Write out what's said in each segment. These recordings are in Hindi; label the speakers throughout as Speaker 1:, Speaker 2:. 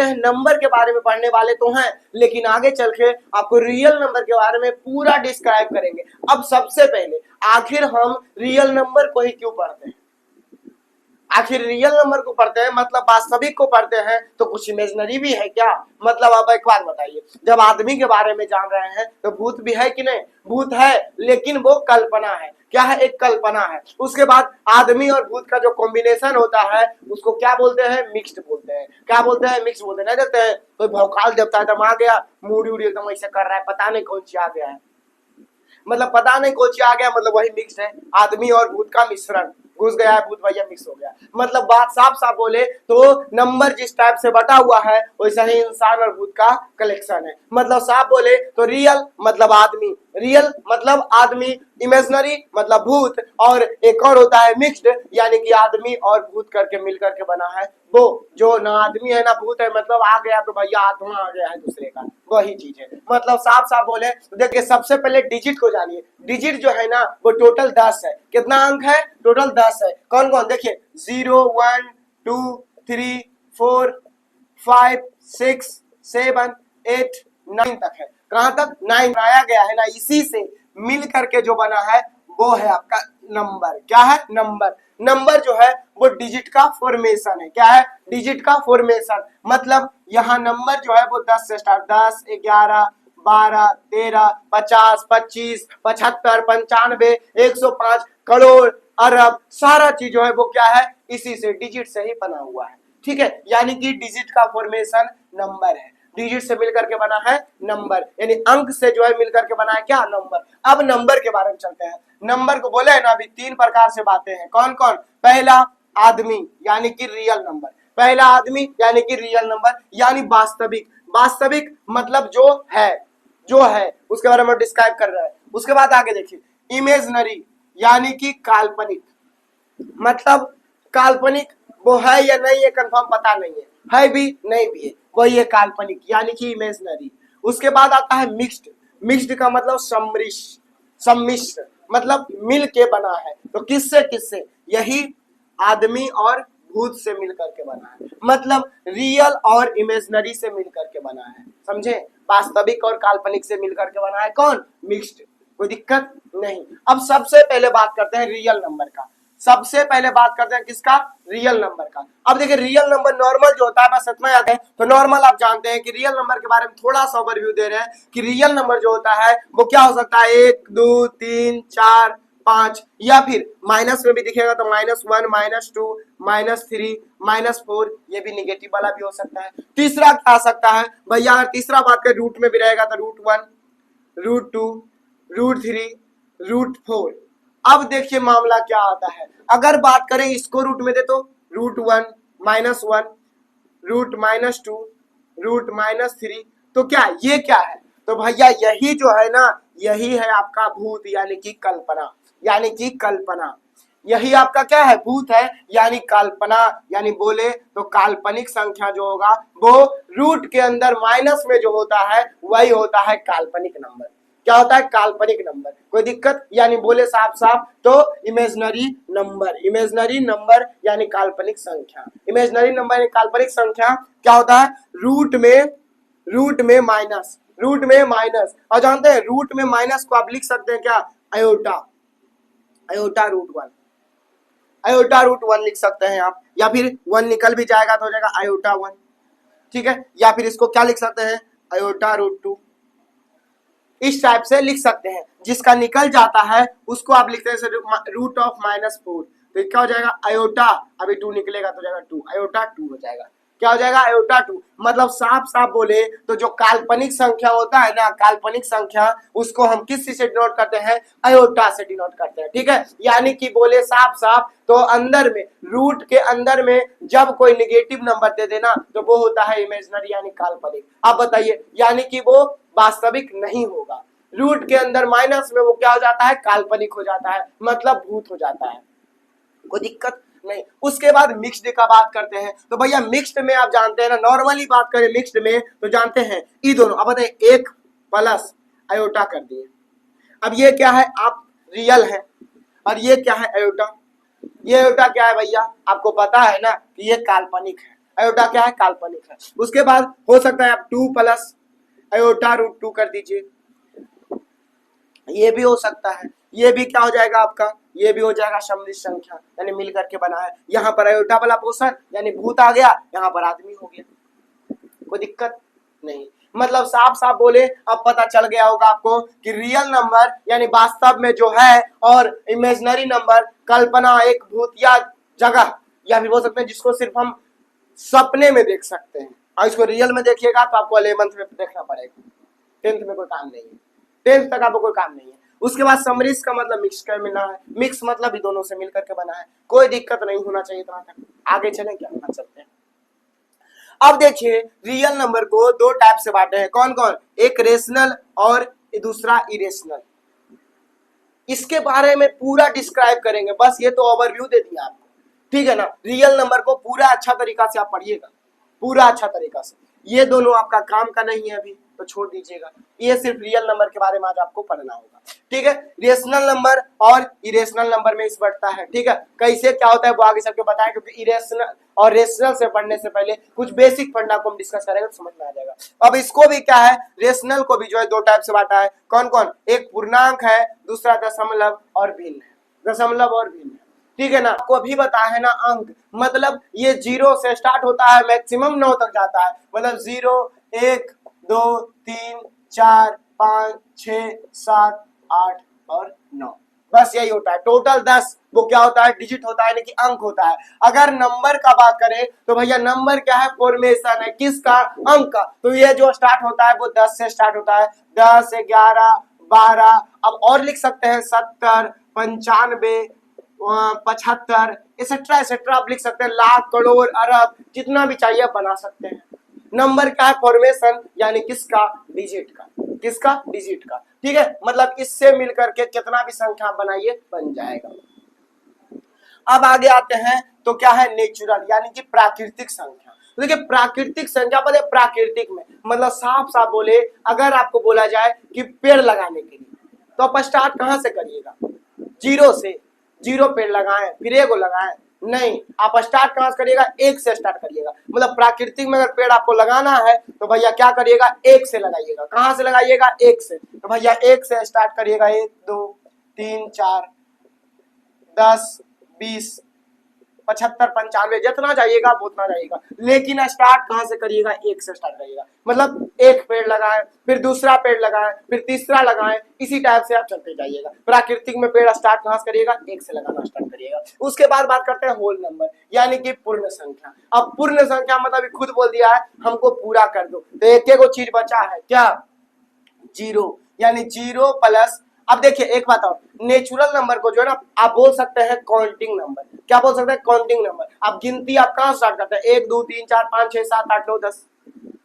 Speaker 1: नंबर के बारे में पढ़ने वाले तो हैं, लेकिन आगे चल के आपको रियल नंबर के बारे में पूरा डिस्क्राइब करेंगे। अब सबसे पहले आखिर हम रियल नंबर को ही क्यों पढ़ते हैं? आखिर रियल नंबर को पढ़ते हैं मतलब वास्तविक को पढ़ते हैं, तो कुछ इमेजिनरी भी है क्या? मतलब आप एक बात बताइए, जब आदमी के बारे में जान रहे हैं तो भूत भी है कि नहीं? भूत है, लेकिन वो कल्पना है। क्या है? एक कल्पना है। उसके बाद आदमी और भूत का जो कॉम्बिनेशन होता है उसको क्या बोलते हैं? मिक्स्ड बोलते हैं। क्या बोलते हैं? मिक्स बोलते हैं। नहीं देखते हैं कोई भौकाल देवता एकदम आ गया, मूडी उड़ी एकदम ऐसे कर रहा है, पता नहीं कौन सी आ गया है, मतलब पता नहीं कौन सी आ गया, मतलब वही मिक्स है, आदमी और भूत का मिश्रण घुस गया है, भूत भैया मिक्स हो गया। मतलब बात साफ साफ बोले तो नंबर जिस टाइप से बटा हुआ है वैसा ही इंसान और भूत का कलेक्शन है। मतलब साफ बोले तो रियल मतलब आदमी, रियल मतलब आदमी, इमेजिनरी मतलब भूत, और एक और होता है मिक्स्ड, यानी कि आदमी और भूत करके मिल करके बना है वो, जो ना आदमी है ना भूत है, मतलब आ गया तो भैया आत्मा आ गया है दूसरे का, वही चीज है। मतलब साफ साफ बोले तो देखिए, सबसे पहले डिजिट को जानिए। डिजिट जो है ना वो टोटल 10 है। कितना अंक है? टोटल 10 है। कौन कौन? देखिए 0 1 2 3 4 5 6 7 8 9 तक है। कहां तक? 9 आया गया है ना, इसी से मिल करके जो बना है वो है आपका नंबर। क्या है? नंबर। नंबर जो है वो डिजिट का फॉर्मेशन है। क्या है? डिजिट का फॉर्मेशन। मतलब यहाँ नंबर जो है वो 10 से स्टार्ट, 10 11 12 13 50 25 75 95 105 करोड़ अरब, सारा चीज जो है वो क्या है? इसी से, डिजिट से ही बना हुआ है। ठीक है, यानी कि डिजिट का फॉर्मेशन नंबर है। डिजिट से मिलकर के बना है नंबर, यानी अंक से जो है मिलकर के बना है क्या? नंबर। अब नंबर के बारे में चलते हैं। नंबर को बोले है ना अभी 3 प्रकार से बातें हैं। कौन कौन? पहला आदमी यानी कि रियल नंबर, पहला आदमी यानी कि रियल नंबर, यानी वास्तविक। वास्तविक मतलब जो है, जो है उसके बारे में डिस्क्राइब कर रहा है। उसके बाद आगे देखिए इमेजनरी यानी कि काल्पनिक, मतलब काल्पनिक वो है या नहीं ये कंफर्म पता नहीं है भी नहीं भी है, वही है काल्पनिक यानी कि इमेजिनरी। उसके बाद आता है मिक्स्ड। मिक्स्ड का मतलब सम्मिश्र, मतलब मिल के बना है। तो किससे किससे? यही आदमी और भूत से मिल करके बना है, मतलब रियल और इमेजिनरी से मिल करके बना है। समझे? वास्तविक और काल्पनिक से मिल करके बना है कौन? मिक्स्ड। कोई दिक्कत नहीं। अब सबसे पहले बात करते हैं रियल नंबर का। सबसे पहले बात करते हैं किसका? रियल नंबर का। अब देखिए रियल नंबर नॉर्मल जो होता है, बस इतना याद है। तो नॉर्मल आप जानते हैं कि रियल नंबर के बारे में थोड़ा सा ओवरव्यू दे रहे हैं कि रियल नंबर जो होता है वो क्या हो सकता है? 1 2 3 4 5, या फिर माइनस में भी दिखेगा तो -1 -2 -3 -4, ये भी निगेटिव वाला भी हो सकता है। तीसरा क्या आ सकता है भैया? अगर तीसरा बात करें रूट में भी रहेगा तो √1 √2 √3 √4। अब देखिए मामला क्या आता है। अगर बात करें इसको रूट में दे तो √1 -1 √-2 √-3, तो क्या ये क्या है? तो भैया यही जो है ना, यही है आपका भूत यानी कि कल्पना, यानी कि कल्पना। यही आपका क्या है? भूत है यानी कल्पना। यानी बोले तो काल्पनिक संख्या जो होगा वो रूट के अंदर माइनस में जो होता है वही होता है काल्पनिक नंबर। क्या होता है? काल्पनिक नंबर। कोई दिक्कत? यानी बोले साफ साफ तो इमेजिनरी नंबर। इमेजिनरी नंबर यानी काल्पनिक संख्या। इमेजिनरी नंबर यानी काल्पनिक संख्या क्या होता है? रूट में माइनस, रूट में माइनस। और जानते हैं रूट में माइनस को आप लिख सकते हैं क्या? अयोटा, अयोटा √1, अयोटा √1 लिख सकते हैं आप, या फिर 1 निकल भी जाएगा तो हो जाएगा अयोटा 1। ठीक है, या फिर इसको क्या लिख सकते हैं? अयोटा √2। इस टाइप से लिख सकते हैं। जिसका निकल जाता है उसको आप लिखते हैं √-4। तो क्या हो जाएगा? अयोटा, अभी 2 निकलेगा तो हो जाएगा 2, अयोटा 2 हो जाएगा। क्या हो जाएगा? अयोटा 2। मतलब साफ साफ बोले तो जो काल्पनिक संख्या होता है ना, काल्पनिक संख्या, उसको हम किस से डिनोट करते हैं? अयोटा से डिनोट करते हैं। ठीक है, यानी कि बोले साफ साफ तो अंदर में, रूट के अंदर में जब कोई निगेटिव नंबर दे देना तो वो होता है इमेजिनरी यानी काल्पनिक। आप बताइए, यानी कि वो वास्तविक नहीं होगा। रूट के अंदर माइनस में वो क्या हो जाता है? काल्पनिक हो जाता है, मतलब भूत हो जाता है। कोई दिक्कत नहीं। उसके बाद मिक्स्ड का बात करते हैं। तो भैया मिक्स्ड में आप जानते हैं ना, नॉर्मली बात करें मिक्स्ड में तो जानते हैं ये दोनों। अब बताइए, एक प्लस अयोटा कर दिए। अब ये क्या है? आप रियल है, और ये क्या है? अयोटा। ये अयोटा क्या है भैया? आपको पता है ना कि ये काल्पनिक है। अयोटा क्या है, काल्पनिक है। उसके बाद हो सकता है आप 2 प्लस अयोटा रूट 2 कर दीजिए, ये भी हो सकता है। ये भी क्या हो जाएगा आपका, ये भी हो जाएगा सम्मिश्र संख्या, यानी मिल करके बना है। यहाँ पर अयोटा वाला पोर्शन यानी भूत आ गया, यहाँ पर आदमी हो गया, कोई दिक्कत नहीं। मतलब साफ साफ बोले अब पता चल गया होगा आपको कि रियल नंबर यानी वास्तव में जो है और इमेजिनरी नंबर कल्पना, एक भूतिया जगह, या फिर बोल सकते हैं जिसको सिर्फ हम सपने में देख सकते हैं, और इसको रियल में देखिएगा तो आपको 11th में देखना पड़ेगा, 10th में कोई काम नहीं है, 10th तक आपको कोई काम नहीं है। उसके बाद समरीज का मतलब मिक्स कर मिलना है, मिक्स मतलब भी दोनों से मिल करके बना है, कोई दिक्कत नहीं होना चाहिए इतना तक। आगे चलें क्या, चलते हैं। अब देखिए रियल नंबर को दो टाइप से बांटे हैं, कौन कौन, एक रेशनल और दूसरा इरेशनल। इसके बारे में पूरा डिस्क्राइब करेंगे, बस ये तो ओवरव्यू दे दिया आपको, ठीक है ना। रियल नंबर को पूरा अच्छा तरीका से आप पढ़िएगा, पूरा अच्छा तरीका से। ये दोनों आपका काम का नहीं है अभी, तो छोड़ दीजिएगा, ये सिर्फ रियल नंबर के बारे में आज आपको पढ़ना होगा, ठीक है। रेशनल नंबर और इरेशनल नंबर में इस बढ़ता है, ठीक है। कैसे क्या होता है वो आगे सबके बताएं, क्योंकि इरेशनल और रेशनल से पढ़ने से पहले कुछ बेसिक फंडा को हम डिस्कस करेंगे तो समझ में आ जाएगा। अब इसको भी क्या है, रेशनल को भी जो है दो टाइप से बांटा है, कौन कौन, एक पूर्णांक है, दूसरा दशमलव और भिन्न है, दशमलव और भिन्न है, ठीक है ना। आपको अभी बताया है ना अंक, मतलब ये 0 से स्टार्ट होता है, मैक्सिमम 9 तक जाता है, मतलब 0 1 2 3 4 5 6 7 8 और 9, बस यही होता है। टोटल 10 वो क्या होता है, डिजिट होता है, यानी कि अंक होता है। अगर नंबर का बात करें तो भैया नंबर क्या है, फॉर्मेशन है, किसका, अंक का। तो ये जो स्टार्ट होता है वो 10 से स्टार्ट होता है, 10 11 12, अब और लिख सकते हैं 70 95 75 एक्सेट्रा एक्सेट्रा आप लिख सकते हैं, लाख करोड़ अरब जितना भी चाहिए आप बना सकते हैं। नंबर क्या है, फॉर्मेशन यानी किसका, डिजिट का, किसका, डिजिट का, ठीक है। मतलब इससे मिलकर के कितना भी संख्या बनाइए बन जाएगा। अब आगे आते हैं तो क्या है, नेचुरल यानी कि प्राकृतिक संख्या। देखिए प्राकृतिक संख्या बोले, प्राकृतिक में मतलब साफ साफ बोले, अगर आपको बोला जाए कि पेड़ लगाने के लिए तो आप स्टार्ट कहां से करिएगा, 0 से, 0 पेड़ लगाएं फिर एगो लगाएं, नहीं, आप स्टार्ट कहां से करिएगा, 1 से स्टार्ट करिएगा। मतलब प्राकृतिक में अगर पेड़ आपको लगाना है तो भैया क्या करिएगा, 1 से लगाइएगा। कहां से लगाइएगा, 1 से, तो भैया 1 से स्टार्ट करिएगा, 1 2 3 4 10 20 75 95 जितना जाइएगा आप उतना जाइएगा, लेकिन स्टार्ट कहां से करिएगा, 1 से स्टार्ट करिएगा। मतलब एक पेड़ लगाएं फिर दूसरा पेड़ लगाएं फिर तीसरा लगाएं, इसी टाइप से आप चलते जाइएगा। प्राकृतिक में पेड़ स्टार्ट कहां से करिएगा, 1 से लगाना स्टार्ट करिएगा। उसके बाद बात करते हैं होल नंबर यानी कि पूर्ण संख्या। अब पूर्ण संख्या मतलब खुद बोल दिया है हमको पूरा कर दो, तो एक एक चीज बचा है क्या, 0, यानी 0 प्लस। अब देखिए एक बात और, नेचुरल नंबर को जो है ना आप बोल सकते हैं काउंटिंग नंबर। क्या बोल सकते हैं, काउंटिंग नंबर। आप गिनती आप कहां स्टार्ट करते हैं, 1 2 3 4 5 6 7 8 9 10,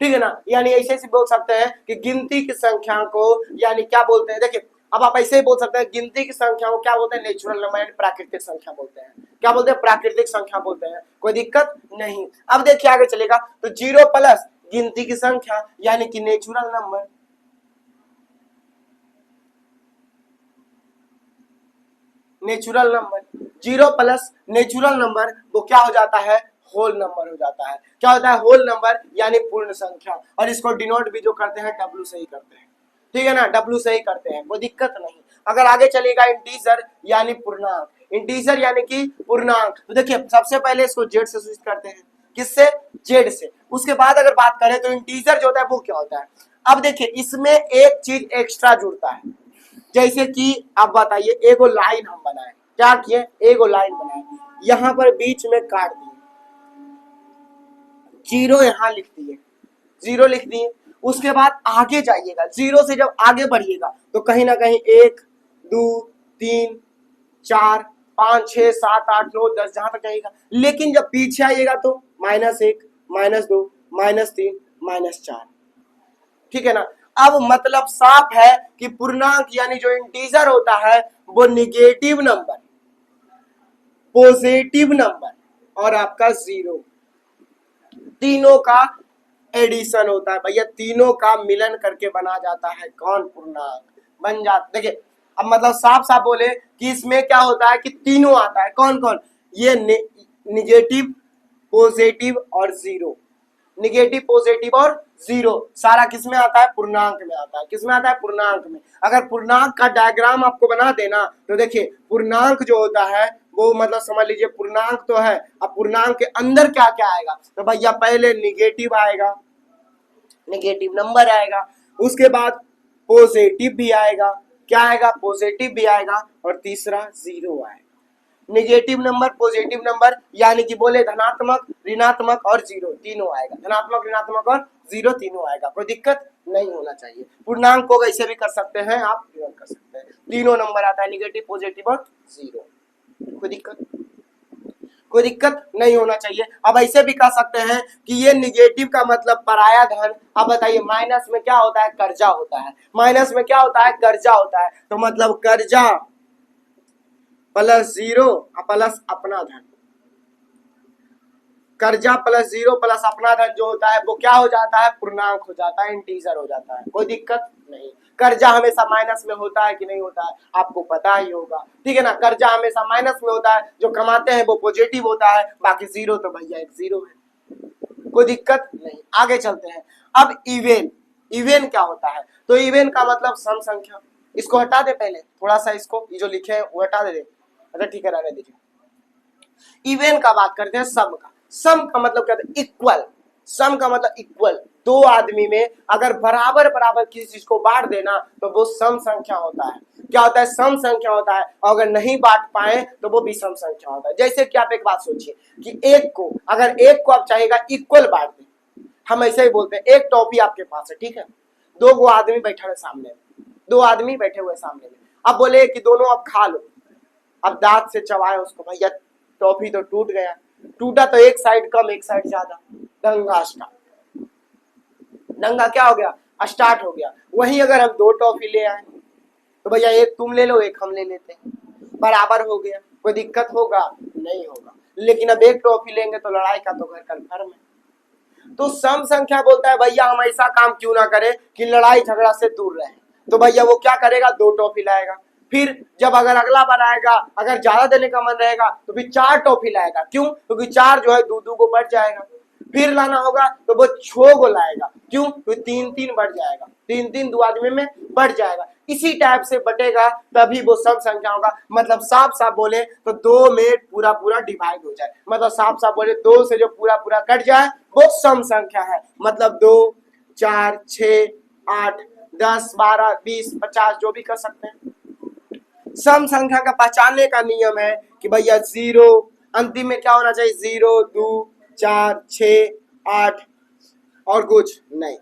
Speaker 1: ठीक है ना। यानी ऐसे से बोल सकते हैं कि गिनती की संख्या को यानी क्या बोलते हैं, देखिए अब आप ऐसे ही बोल सकते हैं गिनती की संख्या को क्या बोलते हैं, नेचुरल नंबर यानी प्राकृतिक संख्या बोलते हैं। क्या बोलते हैं, प्राकृतिक संख्या बोलते हैं, कोई दिक्कत नहीं। अब देखिए आगे चलेगा तो 0 प्लस गिनती की संख्या यानी कि natural number, natural number 0 plus natural number वो क्या हो जाता है, होल नंबर हो जाता है। क्या होता है, होल नंबर यानी पूर्ण संख्या, और इसको डिनोट भी जो करते हैं डब्ल्यू से ही करते हैं, ठीक है ना, डब्ल्यू से ही करते हैं, कोई दिक्कत नहीं। अगर आगे चलेगा इंटीजर यानी पूर्णांक, इंटीजर यानी कि पूर्णांक, तो देखिए सबसे पहले इसको जेड से सूचित करते हैं, किससे, जेड से। उसके बाद अगर बात करें तो इंटीजर जो होता है वो क्या होता है। अब देखिए इसमें एक चीज एक्स्ट्रा जुड़ता है, जैसे कि आप बताइए एगो लाइन हम बनाए, क्या किए, एगो लाइन बनाए, यहां पर बीच में काट दिए, 0 यहां लिख दिए, 0 लिख दिए। उसके बाद आगे जाइएगा, 0 से जब आगे बढ़िएगा तो कहीं ना कहीं 1 2 3 4 5 6 7 8 9 10 जहां तक जाइएगा, लेकिन जब पीछे आइएगा तो -1 -2 -3 -4, ठीक है ना। अब मतलब साफ है कि पूर्णांक यानी जो इंटीजर होता है वो निगेटिव नंबर, पॉजिटिव नंबर और आपका 0, तीनों का एडिशन होता है भैया, तीनों का मिलन करके बना जाता है कौन, पूर्णांक बन जाता। देखिए अब मतलब साफ साफ बोले कि इसमें क्या होता है कि तीनों आता है, कौन कौन, ये निगेटिव पॉजिटिव और जीरो, निगेटिव पॉजिटिव और जीरो, सारा किस में आता है? पूर्णांक में आता है। किस में आता है? पूर्णांक में। अगर पूर्णांक का डायग्राम आपको बना देना तो देखिए पूर्णांक जो होता है वो मतलब समझ लीजिए पूर्णांक तो है, अब पूर्णांक के अंदर क्या क्या आएगा? तो भैया पहले निगेटिव आएगा, निगेटिव नंबर आएगा, उसके बाद पॉजिटिव भी आएगा, क्या आएगा? पॉजिटिव भी आएगा, और तीसरा जीरो आएगा। निगेटिव नंबर, पॉजिटिव नंबर, यानी कि बोले धनात्मक, ऋणात्मक और जीरो तीनों आएगा, धनात्मक, ऋणात्मक और जीरो तीनों आएगा। कोई दिक्कत नहीं होना चाहिए। पूर्णांक को ऐसे भी कर सकते हैं आप, कर सकते हैं, तीनों नंबर आता है, निगेटिव, पॉजिटिव और जीरो। कोई दिक्कत नहीं होना चाहिए। अब ऐसे भी कह सकते हैं कि ये निगेटिव का मतलब पराया धन। अब बताइए माइनस में क्या होता है? कर्जा होता है। माइनस में क्या होता है? कर्जा होता है। तो मतलब कर्जा प्लस जीरो प्लस अपना धन, कर्जा प्लस जीरो प्लस अपना धन जो होता है वो क्या हो जाता है? पूर्णांक हो जाता है, इंटीजर हो जाता है। कोई दिक्कत नहीं। कर्जा हमेशा माइनस में होता है कि नहीं होता है? आपको पता ही होगा, ठीक है ना। कर्जा हमेशा माइनस में होता है, जो कमाते हैं वो पॉजिटिव होता है, बाकी जीरो तो भैया एक जीरो है। कोई दिक्कत नहीं। आगे चलते हैं। अब इवेन, इवेन क्या होता है? तो इवेन का मतलब सम संख्या। इसको हटा दे पहले, थोड़ा सा इसको ये जो लिखे हैं वो हटा दे। अच्छा ठीक है, रहने दीजिए। इवेन का बात करते हैं सम का। सम का मतलब क्या है? इक्वल। सम का मतलब इक्वल। दो आदमी में अगर बराबर बराबर किसी चीज को बांट देना तो वो सम संख्या होता है। क्या होता है? सम संख्या होता है। और अगर नहीं बांट पाए तो वो विषम संख्या होता है। जैसे कि आप एक बात सोचिए कि एक को, अगर एक को आप चाहेगा इक्वल बांट दें, हम ऐसे ही बोलते हैं एक टॉफी आपके पास है, ठीक है, दो गो आदमी बैठे हुए सामने में, दो आदमी बैठे हुए सामने में, अब बोले कि दोनों अब खा लो। अब दांत से चबाए उसको, भैया टॉफी तो टूट गया। टूटा तो एक साइड कम एक साइड ज्यादा, दंगा स्टार्ट। दंगा क्या हो गया? स्टार्ट हो गया। वहीं अगर हम दो टॉफी ले आए तो भैया एक तुम ले लो एक हम ले लेते हैं, बराबर हो गया। कोई दिक्कत होगा? नहीं होगा। लेकिन अब एक टॉफी लेंगे तो लड़ाई का तो घर कन्फर्म है। तो सम संख्या बोलता है भैया हम ऐसा काम क्यों ना करें कि लड़ाई झगड़ा से दूर रहे। तो भैया वो क्या करेगा? दो टॉफी लाएगा। फिर जब अगर अगला बार आएगा, अगर ज्यादा देने का मन रहेगा तो फिर चार टॉफी लाएगा। क्यों? क्योंकि चार जो है दो दो को बढ़ जाएगा। फिर लाना होगा तो वो 6 को लाएगा। क्यों? तो तीन तीन बढ़ जाएगा, तीन तीन दो आदमी में बढ़ जाएगा। इसी टाइप से बटेगा तभी वो सम संख्या होगा। मतलब साफ साफ बोले तो दो में पूरा पूरा डिवाइड हो जाए, मतलब साफ साफ बोले दो से जो पूरा पूरा कट जाए वो सम संख्या है। मतलब 2, 4, 6, 8, 10, 12, 20, 50 जो भी कर सकते हैं। सम संख्या का पहचानने का नियम है कि भैया जीरो अंतिम में क्या होना चाहिए? 0, 2, 4, 6, 8 और कुछ नहीं।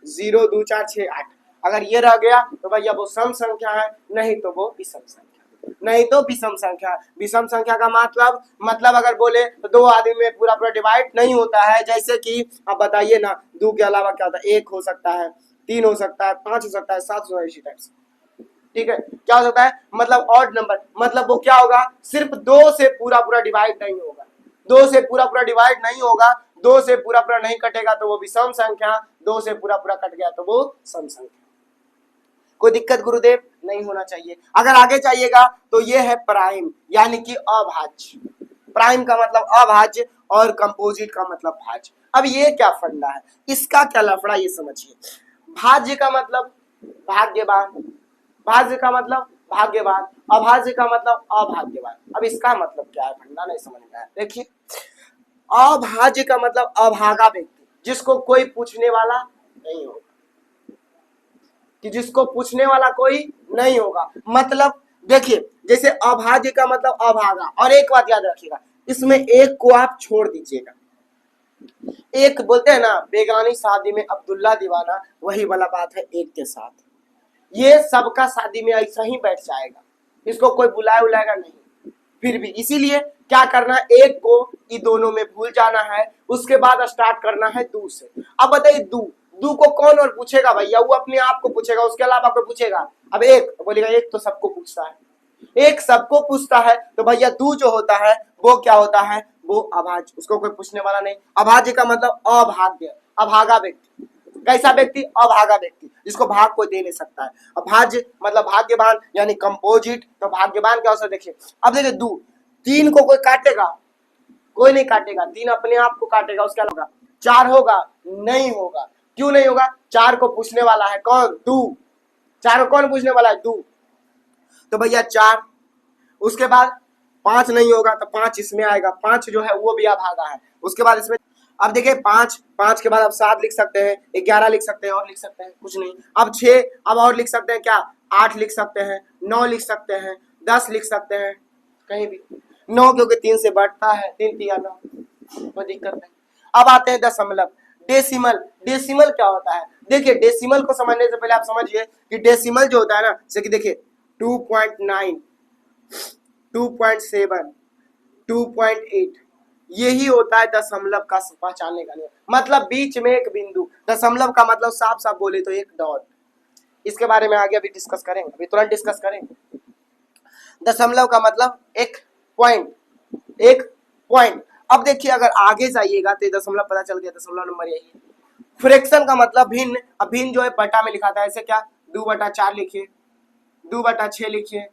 Speaker 1: 0, 2, 4, 6, 8 अगर ये रह गया तो भैया वो सम संख्या है, नहीं तो वो विषम संख्या, नहीं तो विषम संख्या। विषम संख्या का मतलब अगर बोले तो दो आदमी में पूरा पूरा डिवाइड नहीं होता है। जैसे कि आप बताइए ना, 2 के अलावा क्या होता है? 1 हो सकता है, 3 हो सकता है, 5 हो सकता है, 7 हो सकता है, इसी टाइप से। ठीक है, क्या हो सकता है? मतलब ऑड नंबर, मतलब वो क्या होगा? सिर्फ 2 से पूरा पूरा डिवाइड नहीं होगा। 2 से पूरा पूरा डिवाइड नहीं होगा, 2 से पूरा पूरा नहीं कटेगा तो वो विषम संख्या, 2 से पूरा पूरा कट गया तो वो सम संख्या। कोई दिक्कत गुरुदेव नहीं होना चाहिए। अगर आगे चाहिएगा तो ये है प्राइम, यानी कि अभाज्य। प्राइम का मतलब अभाज्य और कंपोजिट का मतलब भाज्य। अब ये क्या फंडा है, इसका क्या लफड़ा ये समझिए। भाज्य का मतलब भाग्यवान, भाज्य का मतलब भाग्यवान, अभाज्य का मतलब अभाग्यवान। अब इसका मतलब क्या है फंडा नहीं समझ में आया। देखिए अभाज्य का मतलब अभागा व्यक्ति, जिसको कोई पूछने वाला नहीं होगा, कि जिसको पूछने वाला कोई नहीं होगा। मतलब देखिए जैसे अभाज्य का मतलब अभागा, और एक बात याद रखिएगा इसमें एक को आप छोड़ दीजिएगा। एक बोलते हैं ना बेगानी शादी में अब्दुल्ला दीवाना, वही वाला बात है एक के साथ। ये सबका शादी में ऐसा ही बैठ जाएगा, इसको कोई बुलाए उलाएगा नहीं। फिर भी इसीलिए क्या करना है, एक को ये दोनों में भूल जाना है, उसके बाद स्टार्ट करना है दू से। अब बताइए दू को कौन और पूछेगा भैया? वो अपने आप को पूछेगा, उसके अलावा कोई पूछेगा? अब एक बोलेगा एक तो सबको पूछता है, एक सबको पूछता है, तो भैया दू जो होता है वो क्या होता है? वो अभाज्य, उसको कोई पूछने वाला नहीं। अभाज्य का मतलब अभाग्य, अभागा व्यक्ति। कैसा व्यक्ति? अभागा व्यक्ति, जिसको भाग कोई दे नहीं सकता है। अभाज्य मतलब भाग्यवान यानी कंपोजिट, तो भाग्यवान क्या होता है? देखिए अब देखिए दू, 3 को कोई काटेगा कोई नहीं काटेगा, 3 अपने आप को काटेगा, उसके अलावा 4 होगा, नहीं होगा। क्यों नहीं होगा? 4 को पूछने वाला है कौन? तू। 4 को कौन पूछने वाला है? तू। तो भैया 4, उसके बाद 5 नहीं होगा तो 5 इसमें आएगा, 5 जो है वो भी अभागा है। उसके बाद इसमें अब देखिए 5 के बाद अब 7 लिख सकते हैं, 11 लिख सकते हैं, और लिख सकते हैं कुछ नहीं। अब 6, अब और लिख सकते हैं क्या? 8 लिख सकते हैं, 9 लिख सकते हैं, 10 लिख सकते हैं, कहीं भी 9, क्योंकि 3 से बढ़ता है, 3 3 9, कोई दिक्कत नहीं। अब आते हैं दशमलव, डेसिमल। डेसिमल क्या होता है? देखिए डेसिमल को समझने से पहले आप समझिए कि डेसिमल जो होता है ना, जैसे कि देखिए 2.9, 2.7, 2.8, यही होता है दशमलव का पहचानने का नियम। मतलब बीच में एक बिंदु। दशमलव का मतलब साफ साफ बोले तो एक डॉट। इसके बारे में आगे अभी डिस्कस करेंगे, अभी तुरंत डिस्कस करेंगे। दशमलव का मतलब एक पॉइंट, एक पॉइंट। अब देखिए अगर आगे जाइएगा तो दशमलव पता चल गया, दशमलव नंबर यही है। फ्रैक्शन का मतलब भिन्न। अब भिन्न जो है बटा में लिखा था, ऐसे क्या? 2/4 लिखिए, 2/6 लिखिए,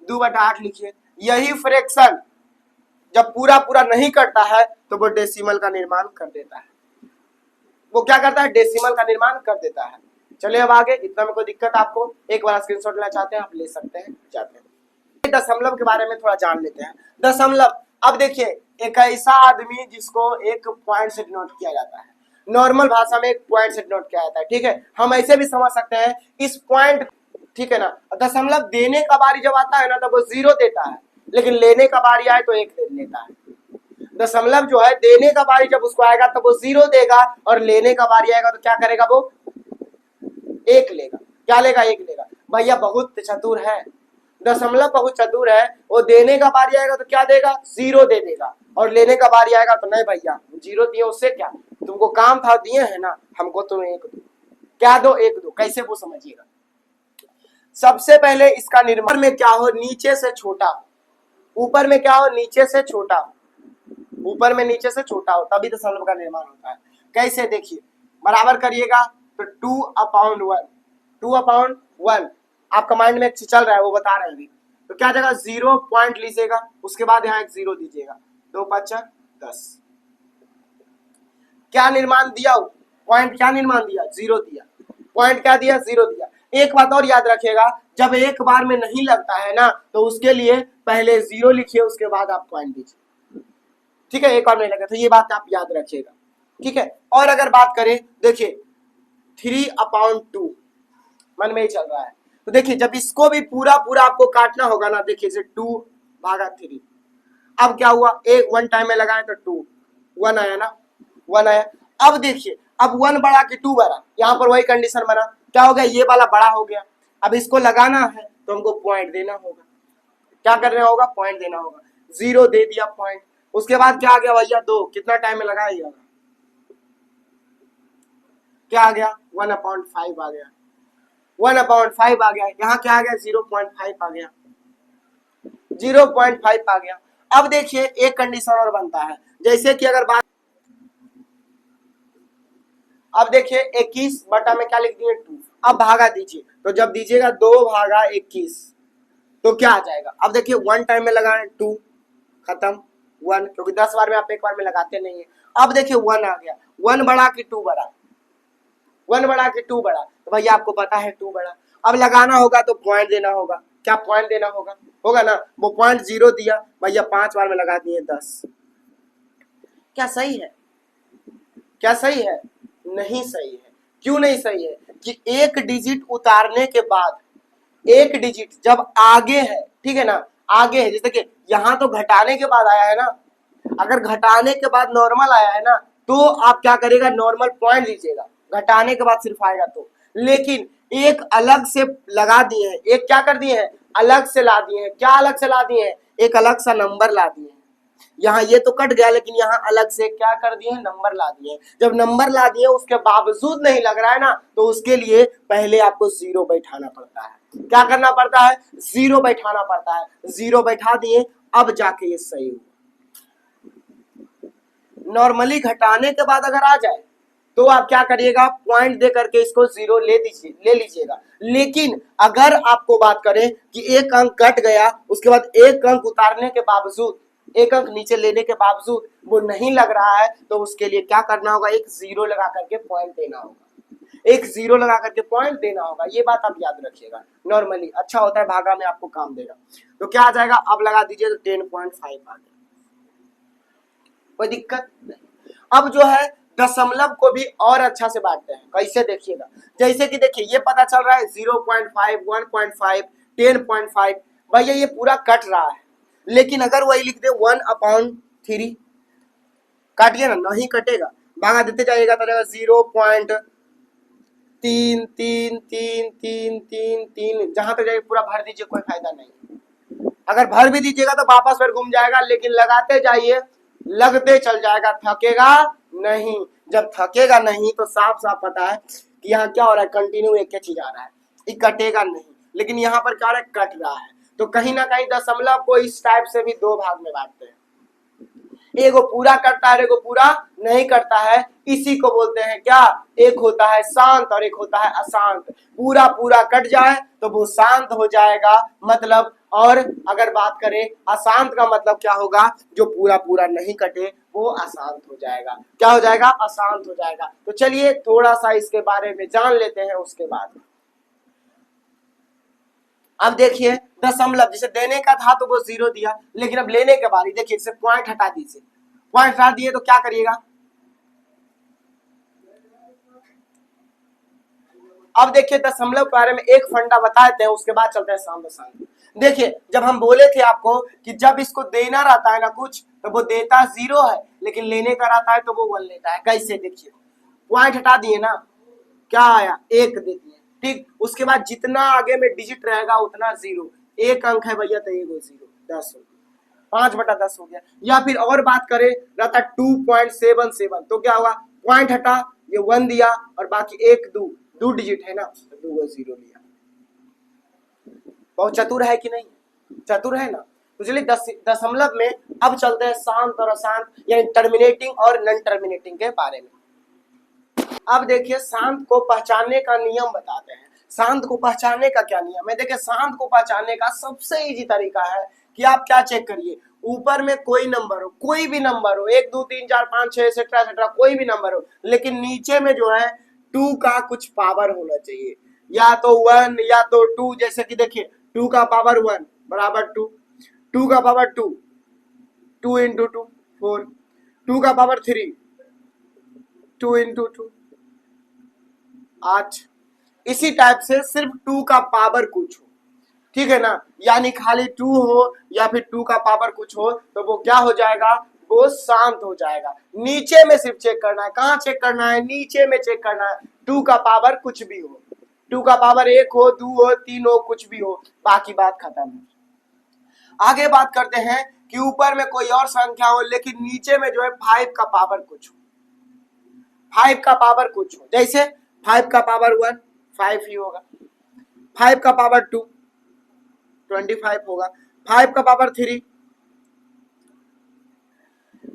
Speaker 1: 2/8 लिखिए। यही फ्रैक्शन जब पूरा पूरा नहीं करता है तो वो डेसिमल का निर्माण कर देता है। वो क्या करता है? डेसिमल का निर्माण कर देता है। चलिए अब आगे, इतना में कोई दिक्कत आपको? एक बार स्क्रीनशॉट लेना चाहते हैं आप ले सकते हैं, जाते हैं। दशमलव के बारे में थोड़ा जान लेते हैं। दशमलव, अब देखिए एक ऐसा आदमी जिसको एक पॉइंट से डिनोट किया जाता है, नॉर्मल भाषा में एक पॉइंट से डिनोट किया जाता है, ठीक है। हम ऐसे भी समझ सकते हैं इस पॉइंट, ठीक है ना। दशमलव देने का बारी जब आता है ना तब वो 0 देता है, लेकिन लेने का बारी आए तो 1 दे लेता है। दशमलव जो है देने का बारी जब उसको आएगा तब वो 0 देगा, और लेने का बारी आएगा तो क्या करेगा? वो 1 लेगा। क्या लेगा? 1 लेगा। भैया बहुत चतुर है, दशमलव बहुत चतुर है। वो देने का बारी आएगा तो क्या देगा? 0 दे देगा, और लेने का बारी आएगा तो नहीं भैया 0 दिए, उससे क्या? तुमको काम था दिए है ना, हमको तुम 1 दो। क्या दो? 1 दो। कैसे वो समझिएगा। सबसे पहले इसका निर्माण में क्या हो? नीचे से छोटा, ऊपर में क्या हो? नीचे से छोटा, ऊपर में नीचे से छोटा हो, तभी दशमलव का निर्माण होता है। कैसे? देखिए बराबर करिएगा तो 2/1, 2/1 आपका माइंड में एक चीज चल रहा है वो बता रहे हैं अभी। तो क्या जगह 0 पॉइंट लीजिएगा, उसके बाद यहाँ एक 0 दीजिएगा, 2×5 = 10। क्या निर्माण दिया? पॉइंट क्या निर्माण दिया? 0 दिया। पॉइंट क्या दिया? 0 दिया। एक बात और याद रखिएगा, जब एक बार में नहीं लगता है ना तो उसके लिए पहले 0 लिखिए, उसके बाद आप पॉइंट दीजिए, ठीक है। एक बार नहीं लगा तो ये बात आप याद रखिएगा, ठीक है। और अगर बात करें, देखिए 3/2 मन में ही चल रहा है, तो देखिए जब इसको भी पूरा पूरा आपको काटना होगा ना, देखिए 2/3। अब क्या हुआ? एक 1 टाइम में लगाए तो 2, 1 आया ना, 1 आया। अब देखिए अब 1 बढ़ा कि 2 बढ़ा, यहाँ पर वही कंडीशन बना। क्या हो गया? ये वाला बड़ा हो गया। अब इसको लगाना है तो हमको पॉइंट देना होगा। क्या करना होगा? पॉइंट देना होगा। 0 दे दिया पॉइंट, उसके बाद क्या आ गया भैया? 2। कितना टाइम में लगाइएगा? क्या आ गया? 1/5 आ गया, 1/5 आ गया। यहाँ क्या आ गया? 0.5 आ गया, 0.5 आ गया। अब देखिए एक कंडीशन और बनता है, जैसे कि अगर बात, अब देखिए 21 बटा में क्या लिख दिए? 2। अब भागा दीजिए, तो जब दीजिएगा 2/21 तो क्या आ जाएगा? अब देखिए 1 टाइम में लगाए 2, खत्म 1, क्योंकि 10 बार में आप एक बार में लगाते नहीं है। अब देखिए 1 आ गया, 1 बढ़ा कि 2 बढ़ा, 1 बढ़ा कि 2 बढ़ा, तो भैया आपको पता है 2 बढ़ा। अब लगाना होगा तो पॉइंट देना होगा। क्या पॉइंट देना होगा? होगा ना। वो पॉइंट 0 दिया भैया, 5 बार में लगा दिए 10। क्या सही है? क्या सही है? नहीं सही है। क्यों नहीं सही है? कि एक डिजिट उतारने के बाद, एक डिजिट जब आगे है, ठीक है ना, आगे है, जैसे कि यहाँ तो घटाने के बाद आया है ना, अगर घटाने के बाद नॉर्मल आया है ना तो आप क्या करेगा? नॉर्मल पॉइंट लीजिएगा, घटाने के बाद सिर्फ आएगा तो। लेकिन एक अलग से लगा दिए हैं, एक क्या कर दिए हैं? अलग से ला दिए हैं। क्या अलग से ला दिए हैं? एक अलग सा नंबर ला दिए हैं। यहाँ ये तो कट गया, लेकिन यहाँ अलग से क्या कर दिए? नंबर ला दिए। जब नंबर ला दिए उसके बावजूद नहीं लग रहा है ना, तो उसके लिए पहले आपको 0 बैठाना पड़ता है। क्या करना पड़ता है? 0 बैठाना पड़ता है। 0 बैठा दिए, अब जाके ये सही हुआ। नॉर्मली घटाने के बाद अगर आ जाए तो आप क्या करिएगा? पॉइंट दे करके इसको 0 ले लीजिएगा। लेकिन अगर आपको बात करें कि एक अंक कट गया, उसके बाद एक अंक उतारने के बावजूद एक अंक नीचे लेने के बावजूद वो नहीं लग रहा है, तो उसके लिए क्या करना होगा, एक जीरो लगा करके पॉइंट देना होगा, एक जीरो लगा करके पॉइंट देना होगा। ये बात आप याद रखिएगा, नॉर्मली अच्छा होता है, भागा में आपको काम देगा। तो क्या आ जाएगा, अब लगा दीजिए तो 10.5 आ गया, कोई दिक्कत नहीं। अब जो है दशमलव को भी और अच्छा से बांटते हैं, कैसे देखिएगा, जैसे कि देखिए ये पता चल रहा है 0.5, 1.5, 10.5, भैया ये पूरा कट रहा है, लेकिन अगर वही लिख दे 1/3, काटिए ना, नहीं कटेगा, भागा देते जाइएगा तो 0.33333, जहां तक जाइए पूरा भर दीजिए, कोई फायदा नहीं। अगर भर भी दीजिएगा तो वापस फिर घूम जाएगा, लेकिन लगाते जाइए, लगते चल जाएगा, थकेगा नहीं। जब थकेगा नहीं तो साफ साफ पता है कि यहाँ क्या हो रहा है, कंटिन्यू एक ही चीज आ रहा है, ये कटेगा नहीं। लेकिन यहाँ पर क्या हो रहा है, कट रहा है। तो कहीं ना कहीं दशमलव को इस टाइप से भी दो भाग में बांटते हैं, एगो पूरा करता है, एगो पूरा नहीं करता है। इसी को बोलते हैं क्या, एक होता है शांत और एक होता है अशांत। पूरा पूरा कट जाए तो वो शांत हो जाएगा, मतलब, और अगर बात करें अशांत का मतलब क्या होगा, जो पूरा पूरा नहीं कटे वो अशांत हो जाएगा। क्या हो जाएगा, अशांत हो जाएगा। तो चलिए थोड़ा सा इसके बारे में जान लेते हैं उसके बाद। अब देखिए दशमलव, जैसे देने का था तो वो जीरो दिया, लेकिन अब लेने के बारी, देखिए इसे पॉइंट हटा दीजिए, पॉइंट हटा दिए तो क्या करिएगा, अब देखिए दशमलव के बारे में एक फंडा बता देते हैं, उसके बाद चलते हैं शाम शाम। देखिए जब हम बोले थे आपको कि जब इसको देना रहता है ना कुछ, तो वो देता जीरो है, लेकिन लेने का रहता है तो वो 1 लेता है। कैसे, देखिए पॉइंट हटा दिए ना, क्या आया, एक दे दिए, ठीक। उसके बाद जितना आगे में डिजिट रहेगा उतना जीरो, एक अंक है भैया तो एगो जीरो, 10 हो गया, 5/10 हो गया। या फिर और बात करें रहता 2.77, तो क्या हुआ, पॉइंट हटा, ये 1 दिया और बाकी एक दो डिजिट है ना, तो 2 जीरो लिया। बहुत चतुर है कि नहीं, चतुर है ना। तो चलिए दशमलव में अब चलते हैं शांत और अशांत, यानी टर्मिनेटिंग और नॉन टर्मिनेटिंग के बारे में। अब देखिए शांत को पहचानने का नियम बताते हैं। शांत को पहचानने का क्या नियम है, देखिए शांत को पहचानने का सबसे इजी तरीका है कि आप क्या चेक करिए, ऊपर में कोई नंबर हो, कोई भी नंबर हो, 1 2 3 4 5 6 एक्सेट्रा एक्सेट्रा, कोई भी नंबर हो, लेकिन नीचे में जो है 2 का कुछ पावर होना चाहिए, या तो 1 या तो 2। जैसे कि देखिए 2 का पावर 1 बराबर 2, 2 का पावर 2, 2 इंटू 2 4, 2 का पावर 3, 2 इंटू 2 8। इसी टाइप से सिर्फ 2 का पावर कुछ हो, ठीक है ना, यानी खाली 2 हो या फिर 2 का पावर कुछ हो, तो वो क्या हो जाएगा, वो शांत हो जाएगा। नीचे में सिर्फ चेक करना है, कहाँ चेक करना है, नीचे में चेक करना है। 2 का पावर कुछ भी हो, 2 का पावर 1 हो, 2 हो, 3 हो, कुछ भी हो, बाकी बात खत्म है। आगे बात करते हैं कि ऊपर में कोई और संख्या हो, लेकिन नीचे में जो है 5 का पावर कुछ हो, 5 का पावर कुछ हो। जैसे 5 का पावर 1 5 ही होगा, 5 का पावर 2 25 होगा, 5 का पावर 3,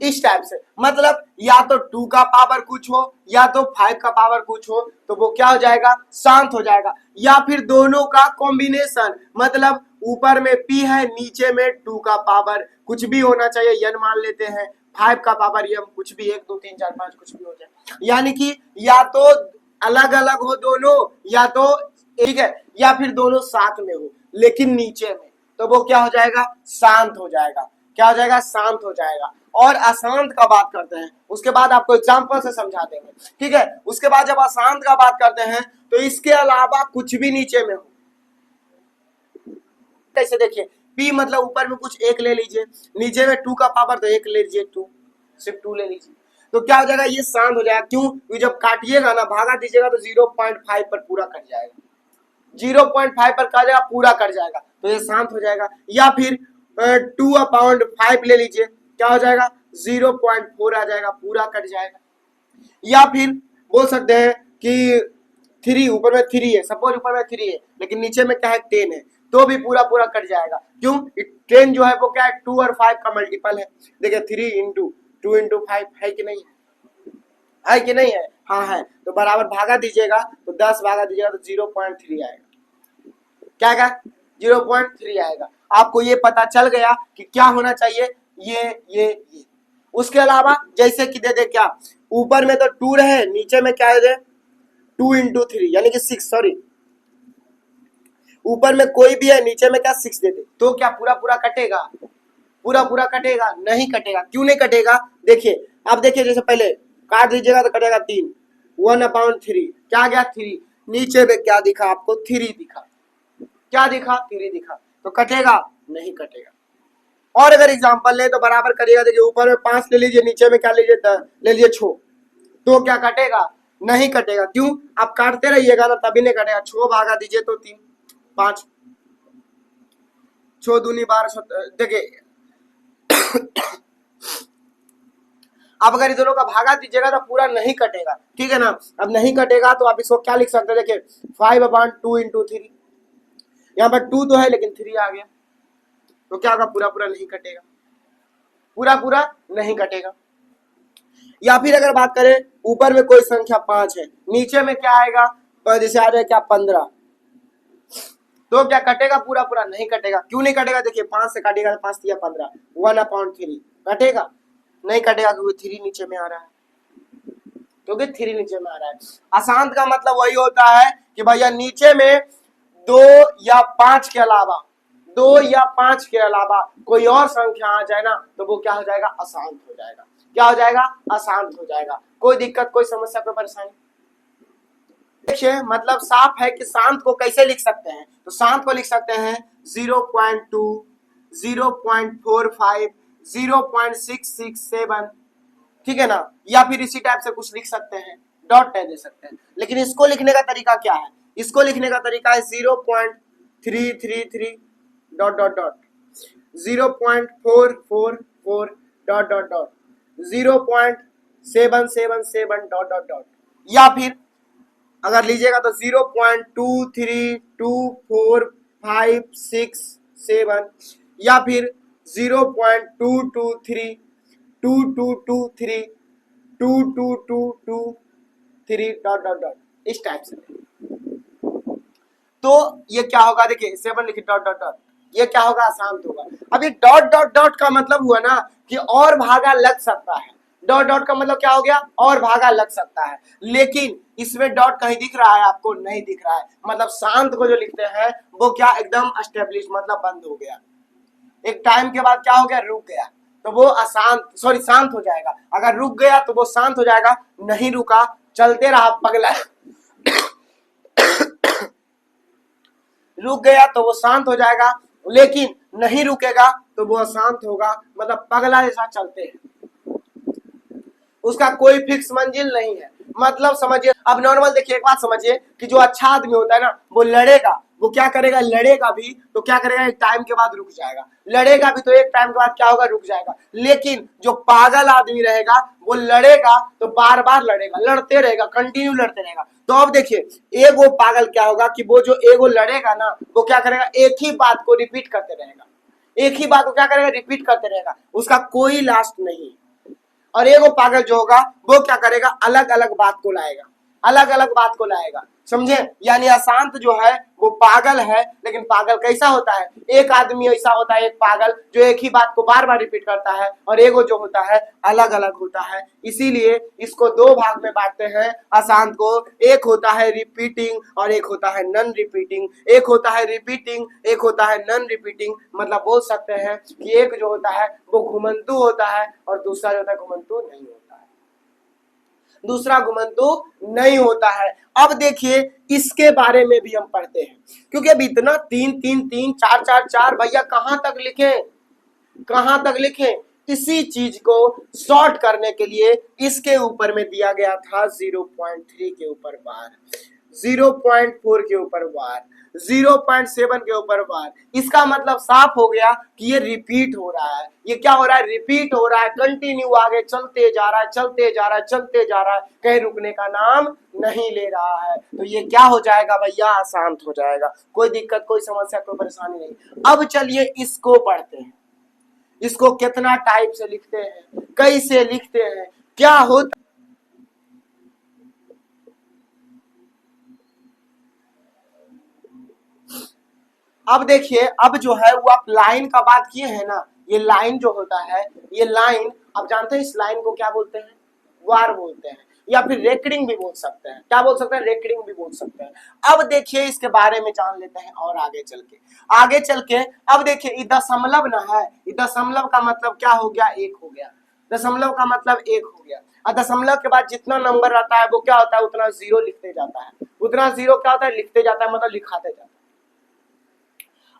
Speaker 1: इस टाइप से। मतलब या तो 2 का पावर कुछ हो या तो 5 का पावर कुछ हो, तो वो क्या हो जाएगा, शांत हो जाएगा। या फिर दोनों का कॉम्बिनेशन, मतलब ऊपर में p है, नीचे में 2 का पावर कुछ भी होना चाहिए, n मान लेते हैं, 5 का पावर m कुछ भी, 1 2 3 4 5 कुछ भी हो जाए, यानी कि या तो अलग अलग हो दोनों, या तो ठीक है, या फिर दोनों साथ में हो लेकिन नीचे में, तो वो क्या हो जाएगा, शांत हो जाएगा। क्या हो जाएगा, शांत हो जाएगा। और अशांत का बात करते हैं, उसके बाद आपको एग्जांपल से समझा देंगे, ठीक है। उसके बाद जब अशांत का बात करते हैं तो इसके अलावा कुछ भी नीचे में हो, कैसे देखिए, p मतलब ऊपर में कुछ एक ले लीजिए, नीचे में 2 का पावर तो एक ले लीजिए, 2 सिर्फ 2 ले लीजिए, तो क्या हो जाएगा, ये शांत हो जाएगा। क्यों, क्योंकि जब काटिएगा ना, भागा दीजिएगा तो 0.5 पर पूरा कट जाएगा, 0.5 पर कट जाएगा, पूरा कट जाएगा, तो ये शांत हो जाएगा। या फिर 2/5 ले लीजिए, क्या हो जाएगा, 0.4 आ जाएगा, पूरा कट जाएगा। या फिर बोल सकते हैं कि 3, ऊपर में 3 है, सपोज ऊपर में 3 है लेकिन नीचे में क्या है, 10 है, तो भी पूरा पूरा कट जाएगा। क्यों, 10 जो है वो क्या है, 2 और 5 का मल्टीपल है। देखिए 3 इंटू 2 इंटू 5 है कि नहीं है कि नहीं है, हाँ है, तो बराबर भागा दीजिएगा, तो 10 भागा दीजिएगा तो 0.3 आएगा। क्या आएगा, 0.3 आएगा। आपको ये पता चल गया कि क्या होना चाहिए, ये। उसके अलावा जैसे कि दे दे क्या, ऊपर में तो 2 रहे, नीचे में क्या दे 2 इंटू 3 यानी कि 6, सॉरी ऊपर में कोई भी है, नीचे में क्या 6 दे दे, तो क्या पूरा पूरा कटेगा? पूरा पूरा कटेगा? नहीं कटेगा। क्यों नहीं कटेगा? देखिए, अब देखिए जैसे पहले काट दीजिएगा तो कटेगा 3, 1/3 क्या गया 3, नीचे में क्या दिखा आपको 3 दिखा, क्या दिखा 3 दिखा, तो कटेगा? नहीं कटेगा। और अगर एग्जांपल ले तो बराबर करिएगा, देखिए ऊपर में 5 ले लीजिए, नीचे में क्या लीजिए 10 ले लीजिए 6, तो क्या कटेगा? नहीं कटेगा। क्यों? आप काटते रहिएगा ना तभी नहीं कटेगा। 6 भागा दीजिए तो 3 5, 6 दूनी 12, देखिए अब अगर इन दोनों का भागा दीजिएगा तो पूरा नहीं कटेगा, ठीक है ना। अब नहीं कटेगा तो आप इसको क्या लिख सकते हैं, देखिए 5/2 इंटू 3, यहाँ पर 2 तो है लेकिन 3 आ गया, तो क्या होगा? पूरा पूरा नहीं कटेगा, पूरा पूरा नहीं कटेगा। या फिर अगर बात करें ऊपर में कोई संख्या 5 है, नीचे में क्या आएगा, जैसे आ जाए क्या 15, तो क्या कटेगा? पूरा पूरा नहीं कटेगा। क्यों नहीं कटेगा? देखिए 5 से काटिएगा तो 5 या 15, 1/3 कटेगा? नहीं कटेगा, क्योंकि 3 नीचे में आ रहा है, क्योंकि 3 नीचे में आ रहा है। अशांत का मतलब वही होता है कि भैया नीचे में 2 या 5 के अलावा 2 या 5 के अलावा कोई और संख्या आ जाए ना तो वो क्या हो जाएगा? अशांत हो जाएगा। क्या हो जाएगा? अशांत हो जाएगा। कोई दिक्कत, कोई समस्या, कोई परेशानी? देखिए मतलब साफ है कि शांत को कैसे लिख सकते हैं, तो शांत को लिख सकते हैं 0.2, 0.45, 0.667, ठीक है ना, या फिर इसी टाइप से कुछ लिख सकते हैं, डॉट दे सकते हैं। लेकिन इसको लिखने का तरीका क्या है? इसको लिखने का तरीका है 0.333 dot dot dot, 0.444 dot dot dot, 0.777 dot dot dot, या फिर अगर लीजिएगा तो 0.2324567, या फिर 0.223 2223 2223 डॉट डॉट डॉट, इस टाइप से। तो ये क्या होगा? देखिए 7 लिखिए डॉट डॉट डॉट, ये क्या होगा? अशांत होगा। अब ये डॉट डॉट डॉट का मतलब हुआ ना कि और भागा लग सकता है। डॉट डॉट का मतलब क्या हो गया? और भागा लग सकता है, लेकिन इसमें डॉट कहीं दिख रहा है आपको? नहीं दिख रहा है। मतलब शांत को जो लिखते हैं वो क्या एकदम एस्टेब्लिश, मतलब बंद हो गया, एक टाइम के बाद क्या हो गया? रुक गया, तो वो अशांत, सॉरी शांत हो जाएगा। अगर रुक गया तो वो शांत हो जाएगा, नहीं रुका, चलते रहा पगला रुक गया तो वो शांत हो जाएगा, लेकिन नहीं रुकेगा तो वो अशांत होगा, मतलब पगला जैसा चलते हैं, उसका कोई फिक्स मंजिल नहीं है। मतलब समझिए, अब नॉर्मल देखिए, एक बात समझिए कि जो अच्छा आदमी होता है ना वो लड़ेगा, वो क्या करेगा? लड़ेगा भी तो क्या करेगा? एक टाइम के बाद रुक जाएगा, लड़ेगा भी तो एक टाइम के बाद क्या होगा? रुक जाएगा। लेकिन जो पागल आदमी रहेगा वो लड़ेगा तो बार बार लड़ेगा, लड़ते रहेगा, कंटिन्यू लड़ते रहेगा। तो अब देखिए एगो पागल क्या होगा कि वो जो एगो लड़ेगा ना वो क्या करेगा? एक ही बात को रिपीट करते रहेगा, एक ही बात को क्या करेगा? रिपीट करते रहेगा, उसका कोई लास्ट नहीं। और एगो पागल जो होगा वो क्या करेगा? अलग अलग बात को लाएगा, अलग अलग बात को लाएगा, समझे? यानी अशांत जो है वो पागल है, लेकिन पागल कैसा होता है? एक आदमी ऐसा होता है, एक पागल जो एक ही बात को बार बार रिपीट करता है, और एगो जो होता है अलग अलग होता है। इसीलिए इसको 2 भाग में बांटते हैं अशांत को, एक होता है रिपीटिंग और एक होता है नॉन रिपीटिंग। एक होता है रिपीटिंग, एक होता है नॉन रिपीटिंग। मतलब बोल सकते हैं कि एक जो होता है वो घुमंतू होता है और दूसरा जो होता है घुमंतू नहीं होता है, दूसरा घुमंतू नहीं होता है। अब देखिए इसके बारे में भी हम पढ़ते हैं, क्योंकि अब इतना 3 3 3 4 4 4 भैया कहां तक लिखें, कहां तक लिखें? इसी चीज को शॉर्ट करने के लिए इसके ऊपर में दिया गया था 0.3 के ऊपर बार, 0.4 के ऊपर बार, 0.7 के ऊपर बार। इसका मतलब साफ हो गया कि ये रिपीट हो रहा है। ये क्या हो रहा है? रिपीट हो रहा है, कंटिन्यू आगे चलते जा रहा है, चलते जा रहा है, चलते जा रहा है, कहीं रुकने का नाम नहीं ले रहा है। तो ये क्या हो जाएगा भैया? अशांत हो जाएगा। कोई दिक्कत, कोई समस्या, कोई परेशानी नहीं। अब चलिए इसको पढ़ते हैं, इसको कितना टाइप से लिखते हैं, कैसे लिखते हैं, क्या होता। अब देखिए, अब जो है वो आप लाइन का बात किए हैं ना, ये लाइन जो होता है, ये लाइन आप जानते हैं इस लाइन को क्या बोलते हैं, वार बोलते हैं, या फिर रेकरिंग भी बोल सकते हैं। क्या बोल सकते हैं, रेकरिंग भी बोल सकते हैं। अब देखिए इसके बारे में जान लेते हैं और आगे चल के अब देखिए ये दशमलव ना है, ये दशमलव का मतलब क्या हो गया, एक हो गया, दशमलव का मतलब एक हो गया। और दशमलव के बाद जितना नंबर रहता है वो क्या होता है, उतना जीरो लिखते जाता है, उतना जीरो क्या होता है, लिखते जाता है, मतलब लिखाते जाता है।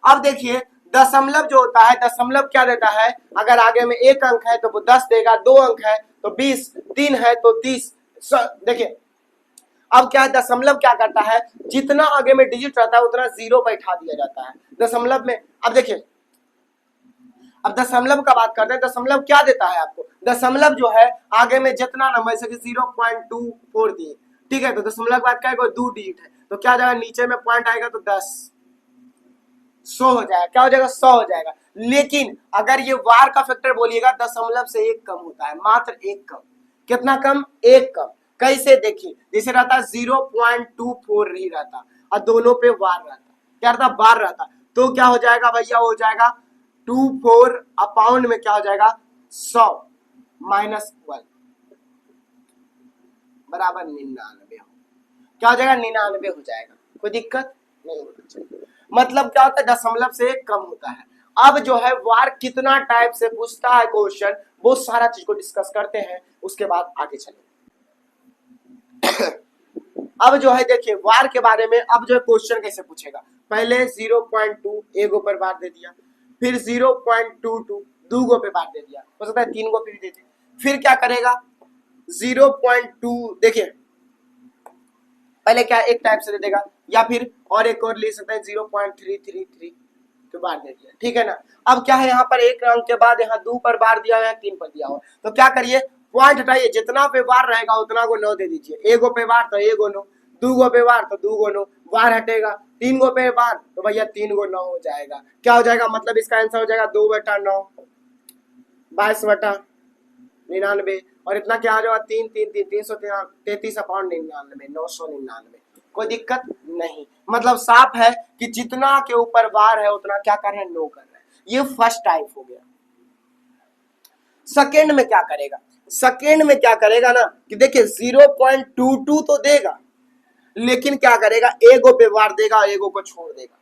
Speaker 1: अब देखिए दशमलव जो होता है, दशमलव क्या देता है, अगर आगे में एक अंक है तो वो 10 देगा, 2 अंक है तो 20, 3 है तो 30। देखिए अब क्या है, दशमलव क्या करता है, जितना आगे में डिजिट रहता है उतना जीरो बैठा दिया जाता है दशमलव में। अब देखिए अब दशमलव का बात करते हैं, दशमलव क्या देता है आपको, दशमलव जो है आगे में जितना नंबर जैसे 0.24 दिए, ठीक है, तो दशमलव के बाद क्या है, 2 डिजिट है तो क्या हो जाएगा, नीचे में पॉइंट आएगा तो 10, 100 हो जाएगा, क्या हो जाएगा, 100 हो जाएगा। लेकिन अगर ये वार का फैक्टर बोलिएगा दशमलव से एक कम होता है, मात्र एक कम, कितना कम, एक कम। कैसे, देखिए जैसे रहता 0.24 नहीं रहता और दोनों पे वार रहता, क्या रहता, बार रहता, तो क्या हो जाएगा भैया, हो जाएगा 24 अपाउंड में क्या हो जाएगा, 100 -1 बराबर 99 हो, क्या हो जाएगा, 99 हो जाएगा, कोई दिक्कत नहीं होना चाहिए। मतलब क्या होता है, दशमलव से कम होता है। अब जो है वार कितना टाइप से पूछता है क्वेश्चन, वो सारा चीज को डिस्कस करते हैं, उसके बाद आगे चलेंगे। अब जो है देखिए वार के बारे में, अब जो है क्वेश्चन कैसे पूछेगा, पहले 0.2 एक ऊपर बार दे दिया, फिर 0.22 दो गो पे बार दे दिया, हो सकता है 3 गो पे भी दे दे, फिर क्या करेगा 0.2, देखिए पहले क्या एक टाइप से दे देगा, या फिर और एक और ले सकता है 0.333 तो बार दे दिया, ठीक है ना। अब क्या है यहाँ पर एक अंक के बाद यहाँ 2 पर बार दिया हुआ है, 3 पर दिया हुआ, तो क्या करिए पॉइंट हटाइए, जितना पे बार रहेगा उतना को 9 दे दीजिए, एक गो पे बार तो एक गो 9, 2 गो पे बार तो 2 गो 9, बार हटेगा 3 गो पे बार तो भैया 3 गो 9 हो जाएगा, क्या हो जाएगा, मतलब इसका आंसर हो जाएगा 2/9, 22/99, और इतना क्या आ जाएगा 333 अपॉन 99, 999, कोई दिक्कत नहीं। मतलब साफ है कि जितना के ऊपर बार है उतना क्या कर रहे हैं, नो कर रहे हैं। ये फर्स्ट टाइप हो गया। सेकेंड में क्या करेगा, सेकेंड में क्या करेगा ना कि देखिए 0.22 तो देगा, लेकिन क्या करेगा, एगो पे बार देगा और एगो को छोड़ देगा,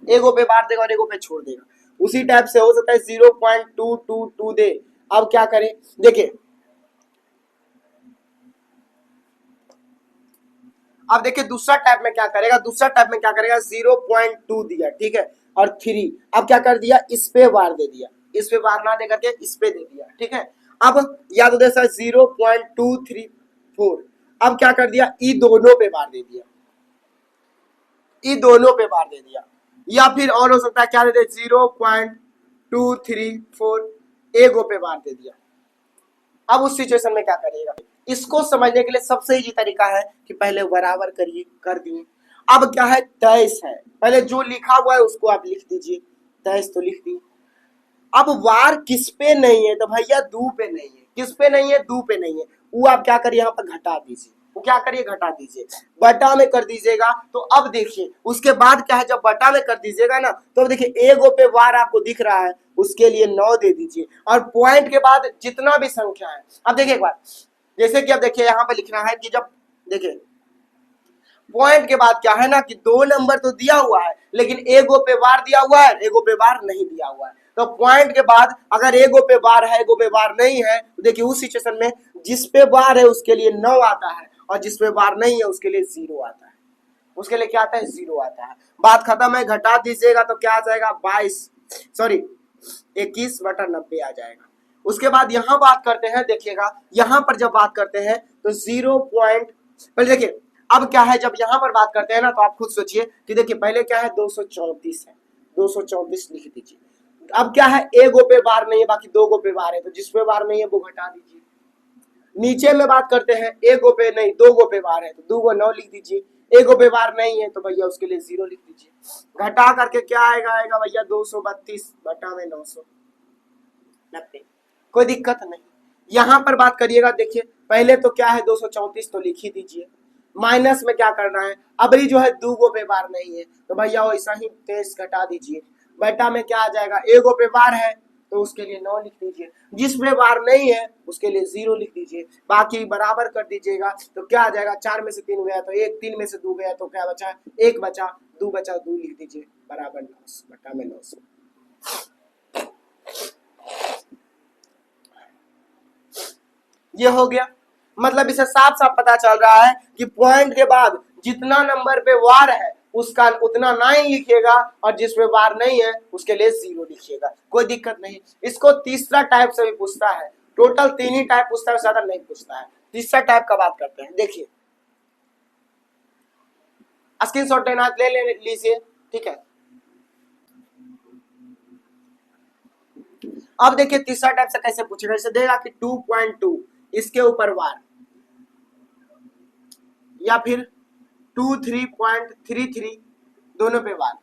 Speaker 1: एगो पे बार देगा और एगो पे छोड़ देगा। उसी टाइप से हो सकता है 0.222 दे। अब क्या करें, देखिए अब देखिए दूसरा टाइप में क्या करेगा, दूसरा टाइप में क्या करेगा, 0.2 दिया, ठीक है, और 3, अब क्या कर दिया, इस पे बार दे दिया, इस पे बार ना दे करके इस पे दे दिया, ठीक है। अब या तो जैसा 0.234, अब क्या कर दिया, ई दोनों पे बार दे दिया, ई दोनों पे बार दे दिया, या फिर और हो सकता है क्या दे दे 0.234 एगो पे बार दे दिया। अब उस सिचुएशन में क्या करिएगा, इसको समझने के लिए सबसे इजी तरीका है कि पहले बराबर करिए, कर दिए। अब क्या है, 23 है, पहले जो लिखा हुआ है उसको आप लिख दीजिए, 23 तो लिख दिए। अब वार किस पे नहीं है, तो भैया 2 पे नहीं है, किस पे नहीं है, 2 पे नहीं है, वो आप क्या करिए, यहाँ पर घटा दीजिए, वो क्या करिए, घटा दीजिए, बटा में कर दीजिएगा। तो अब देखिए उसके बाद क्या है, जब बटा में कर दीजिएगा ना, तो अब देखिए एगो पे वार आपको दिख रहा है, उसके लिए 9 दे दीजिए, और पॉइंट के बाद जितना भी संख्या है, अब देखिए एक बार, जैसे कि अब देखिए यहाँ पे लिखना है कि जब देखिए पॉइंट के बाद क्या है ना कि 2 नंबर तो दिया हुआ है, लेकिन एगो पे बार दिया हुआ है, एगो पे बार नहीं दिया हुआ है, तो पॉइंट के बाद अगर एगो पे बार है, एगो पे बार नहीं है, तो देखिए उस सिचुएशन में जिस पे बार है उसके लिए 9 आता है, और जिस पे बार नहीं है उसके लिए 0 आता है, उसके लिए क्या आता है, 0 आता है। बात खत्म है, घटा दीजिएगा तो क्या आ जाएगा, 21/90 आ जाएगा। उसके बाद यहाँ बात करते हैं, देखिएगा यहाँ पर जब बात करते हैं तो 0 पॉइंट, पहले देखिए अब क्या है, जब यहाँ पर बात करते हैं ना तो आप खुद सोचिए कि देखिए पहले क्या है, 234 है, 234 लिख दीजिए। अब क्या है, एगो पे बार नहीं है, बाकी 2 गो पे बार है, तो जिस पे बार नहीं है वो घटा दीजिए। नीचे में बात करते हैं, एगो पे नहीं 2 गो पे बार है, तो 2 गो 9 लिख दीजिए, एगो पे बार नहीं है तो भैया उसके लिए 0 लिख दीजिए। घटा करके क्या आएगा, आएगा भैया 232 बटा में 990, कोई दिक्कत नहीं। यहाँ पर बात करिएगा, देखिए पहले तो क्या है 234 तो लिख ही दीजिए, माइनस में क्या करना है, अबरी जो है 2 गो पे बार नहीं है तो भैया वैसा ही 23 घटा दीजिए, बटा में क्या आ जाएगा, एगो पे बार है तो उसके लिए 9 लिख दीजिए। जिसमें बार नहीं है उसके लिए 0 लिख दीजिए। बाकी बराबर कर दीजिएगा तो क्या आ जाएगा, 4 में से 3 गया तो 1, 3 में से 2 गया तो क्या बचा, 1 बचा, 2 बचा, 2 लिख दीजिए बराबर 9 बटा में 9। ये हो गया। मतलब इसे साफ साफ पता चल रहा है कि पॉइंट के बाद जितना नंबर पे वार है उसका उतना 9 लिखिएगा और जिसमें वार नहीं है उसके लिए 0 लिखिएगा, कोई दिक्कत नहीं। इसको तीसरा टाइप से भी पूछता है, टोटल 3 ही टाइप पूछता है, ज्यादा नहीं पूछता है। तीसरा टाइप का बात करते हैं, देखिए स्क्रीनशॉट लेना ले लीजिए, ठीक है। अब देखिए तीसरा टाइप से कैसे पूछेगा, इसे देगा कि 2.2 इसके ऊपर वार, या फिर 23.33 दोनों पे वार,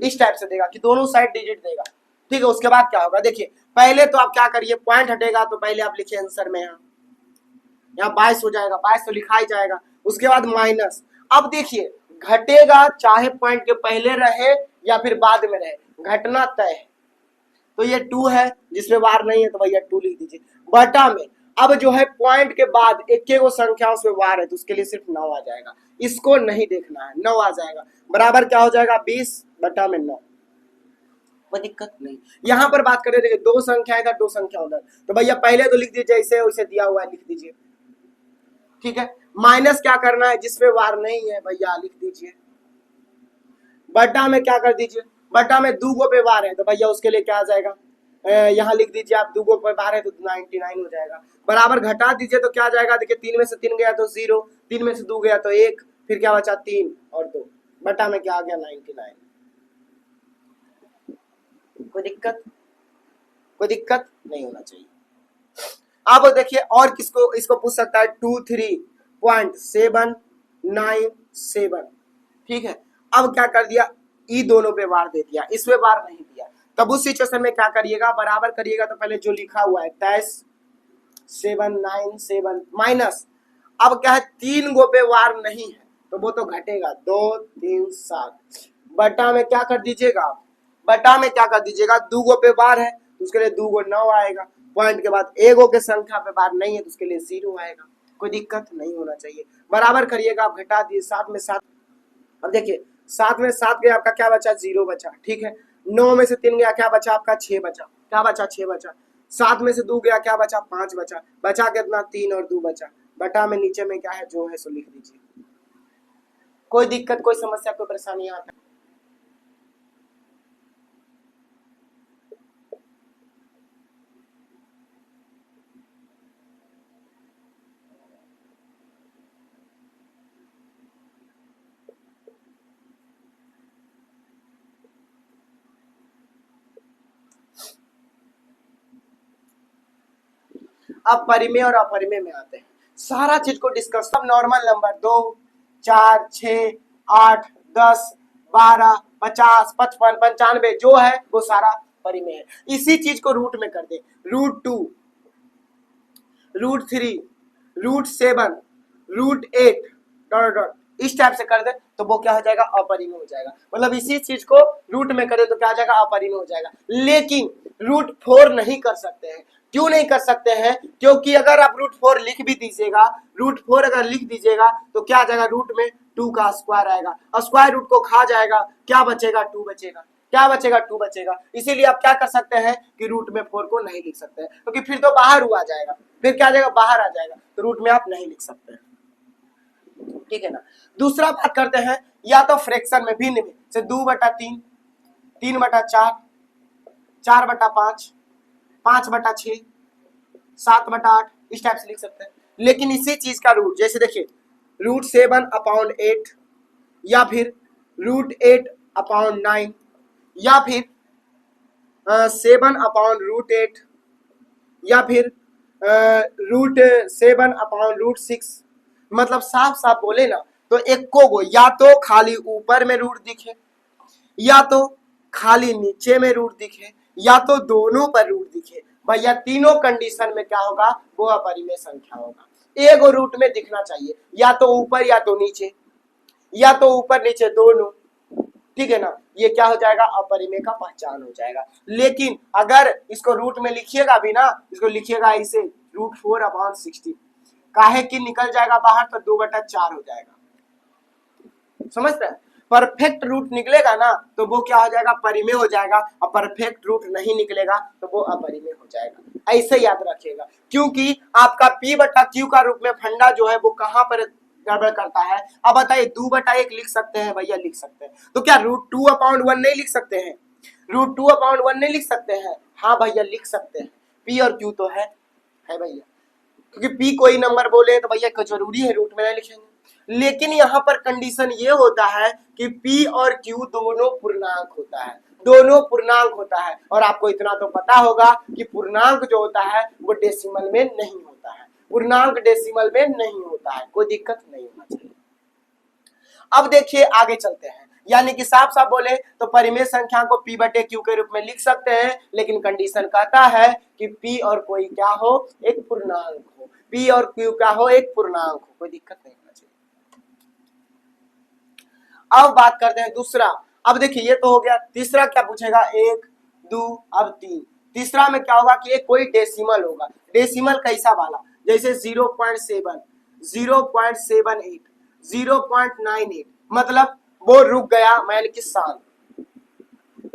Speaker 1: इस टाइप से देगा कि दोनों साइड डिजिट देगा, ठीक है। उसके बाद क्या होगा, देखिए पहले तो आप क्या करिए, पॉइंट हटेगा तो पहले आप लिखिए आंसर में यहाँ 22 हो जाएगा, 22 तो लिखा ही जाएगा। उसके बाद माइनस, अब देखिए घटेगा चाहे पॉइंट के पहले रहे या फिर बाद में रहे, घटना तय है। तो ये 2 है, जिसमें वार नहीं है तो भैया 2 लिख दीजिए बटा में। अब जो है पॉइंट के बाद एक वो संख्या उसमें वार है तो उसके लिए सिर्फ 9 आ जाएगा, इसको नहीं देखना है, 9 आ जाएगा बराबर क्या हो जाएगा 20 बटा में 9, कोई दिक्कत नहीं। यहां पर बात करें, देखिए 2 संख्या इधर 2 संख्या उधर, तो भैया पहले तो लिख दीजिए जैसे उसे दिया हुआ है लिख दीजिए, ठीक है। माइनस क्या करना है, जिसमें वार नहीं है भैया लिख दीजिए, बटा में क्या कर दीजिए, बटा में 2 गो पे वार है तो भैया उसके लिए क्या आ जाएगा, यहाँ लिख दीजिए आप 2 गो पे वार है तो 99 हो जाएगा, बराबर घटा दीजिए तो क्या आ जाएगा, देखिए 3 में से 3 गया तो 0, 3 में से 2 गया तो 1, फिर क्या बचा 3 और 2, बटा में क्या आ गया 99। कोई दिक्कत, कोई दिक्कत नहीं होना चाहिए। अब देखिए और किसको इसको पूछ सकता है, 23.797, ठीक है। अब क्या कर दिया, ई दोनों पे वार दे दिया, इसमें वार नहीं दिया, तब उस सिचुएशन में क्या करिएगा, बराबर करिएगा तो पहले जो लिखा हुआ है 23.797 माइनस, अब क्या है 3 गो पे वार नहीं है तो वो तो घटेगा 2, 3, 7, बटा में क्या कर दीजिएगा, बटा में क्या कर दीजिएगा, 2 गो पे वार है तो उसके लिए 2 गो 9 आएगा, पॉइंट के बाद एगो के संख्या पे वार नहीं है तो उसके लिए 0 आएगा, कोई दिक्कत नहीं होना चाहिए। बराबर करिएगा, आप घटा दिए 7 में 7, अब देखिए 7 में 7 गया आपका क्या बचा 0 बचा, ठीक है। 9 में से 3 गया क्या बचा आपका 6 बचा, क्या बचा 6 बचा। 7 में से 2 गया क्या बचा 5 बचा, बचा कितना 3 और 2 बचा, बटा में नीचे में क्या है जो है सो लिख दीजिए, कोई दिक्कत कोई समस्या कोई परेशानी यहाँ पे। अब परिमेय और अपरिमेय में आते हैं, सारा चीज को डिस्कस, सब नॉर्मल नंबर 2, 4, 6, 8, 10, 12, 50, 55, 95 जो है वो सारा परिमेय है। इसी चीज को रूट में कर दे, √2, √3, √7, √8 डॉट डॉट इस टाइप से कर दे तो वो क्या हो जाएगा, अपरिमेय हो जाएगा। मतलब इसी चीज को रूट में करें तो क्या हो जाएगा, अपरिमेय हो जाएगा। लेकिन √4 नहीं कर सकते हैं, क्यों नहीं कर सकते हैं, क्योंकि अगर आप √4 लिख भी दीजिएगा, √4 अगर लिख दीजिएगा तो क्या आ जाएगा, रूट में 2 का स्क्वायर आएगा और स्क्वायर रूट को खा जाएगा, क्या बचेगा 2 बचेगा, क्या बचेगा 2 बचेगा। इसीलिए आप क्या कर सकते हैं कि रूट में 4 को नहीं लिख सकते हैं, क्योंकि फिर तो बाहर हुआ जाएगा, फिर क्या आ जाएगा बाहर आ जाएगा, तो रूट में आप नहीं लिख सकते हैं, ठीक है ना। दूसरा बात करते हैं, या तो फ्रैक्शन में भिन्न में से 2/3, 3/4, 4/5, 5/6, 7/8 इस टाइप से लिख सकते हैं। लेकिन इसी चीज का रूट, जैसे देखिए √7/8 या फिर √8/9 या फिर 7/√8 या फिर √7/√6, मतलब साफ साफ बोले ना तो एक को या तो खाली ऊपर में रूट दिखे, या तो खाली नीचे में रूट दिखे, या तो दोनों पर रूट दिखे, भैया तीनों कंडीशन में क्या होगा, वो अपरिमेय संख्या होगा। एक रूट में दिखना चाहिए, या तो ऊपर या तो नीचे, या तो ऊपर नीचे दोनों, ठीक है ना, ये क्या हो जाएगा, अपरिमेय का पहचान हो जाएगा। लेकिन अगर इसको रूट में लिखिएगा भी ना, इसको लिखिएगा इसे √4/60, काहे कि निकल जाएगा बाहर तो 2/4 हो जाएगा, समझ रहे हैं। परफेक्ट रूट निकलेगा ना तो वो क्या हो जाएगा, परिमेय हो जाएगा, और परफेक्ट रूट नहीं निकलेगा तो वो अपरिमेय हो जाएगा। ऐसे याद रखिएगा, क्योंकि आपका P/Q का रूप में फंडा जो है वो कहां पर गड़बड़ करता है। अब बताइए 2/1 लिख सकते हैं भैया, लिख सकते हैं, तो क्या √2/1 नहीं लिख सकते हैं, √2/1 नहीं लिख सकते हैं, हाँ भैया लिख सकते हैं। P और Q तो है भैया, क्योंकि P कोई नंबर बोले तो भैया जरूरी है रूट में नहीं लिखेंगे। लेकिन यहाँ पर कंडीशन ये होता है कि P और Q दोनों पूर्णांक होता है, दोनों पूर्णांक होता है, और आपको इतना तो पता होगा कि पूर्णांक जो होता है वो डेसिमल में नहीं होता है, पूर्णांक डेसिमल में नहीं होता है, कोई दिक्कत नहीं होना चाहिए। अब देखिए आगे चलते हैं, यानी कि साफ साफ बोले तो परिमेय संख्या को P/Q के रूप में लिख सकते हैं, लेकिन कंडीशन कहता है कि P और कोई क्या हो, एक पूर्णांक हो, P और Q क्या हो, एक पूर्णांक हो, कोई दिक्कत नहीं होना चाहिए। अब बात करते हैं दूसरा। अब देखिए ये तो हो गया, तीसरा क्या पूछेगा, 1 2 अब 3। तीसरा में क्या होगा कि एक कोई डेसिमल होगा, डेसिमल कैसा वाला, जैसे 0.7 0.78 0.98, मतलब वो रुक गया यानी कि शांत,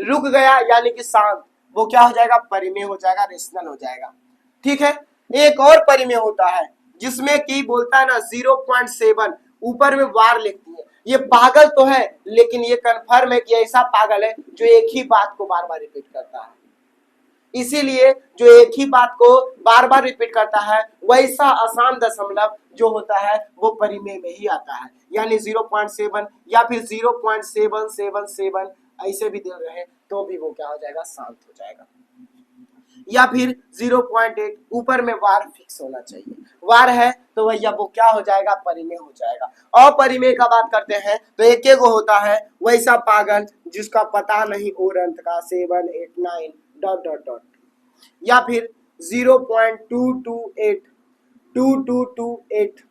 Speaker 1: रुक गया यानी कि शांत, वो क्या हो जाएगा, परिमेय हो जाएगा, रेशनल हो जाएगा। ठीक है, एक और परिमेय होता है जिसमें कि बोलता है ना 0.7, ऊपर में वार लिखती है, ये पागल तो है लेकिन ये कन्फर्म है कि ऐसा पागल है जो एक ही बात को बार बार रिपीट करता है। इसीलिए जो एक ही बात को बार बार रिपीट करता है वैसा आसान दशमलव जो होता है वो परिमेय में ही आता है, यानी 0.7 या फिर 0.777 ऐसे भी दे रहे तो भी वो क्या हो जाएगा, शांत हो जाएगा। या फिर 0.8, ऊपर में वार फिक्स होना चाहिए, वार है तो भैया वो क्या हो जाएगा, परिमेय हो जाएगा। अपरिमेय का बात करते हैं तो एक एक होता है वैसा पागल जिसका पता नहीं और अंत का 7 8 9 ... या फिर 0.228 2228।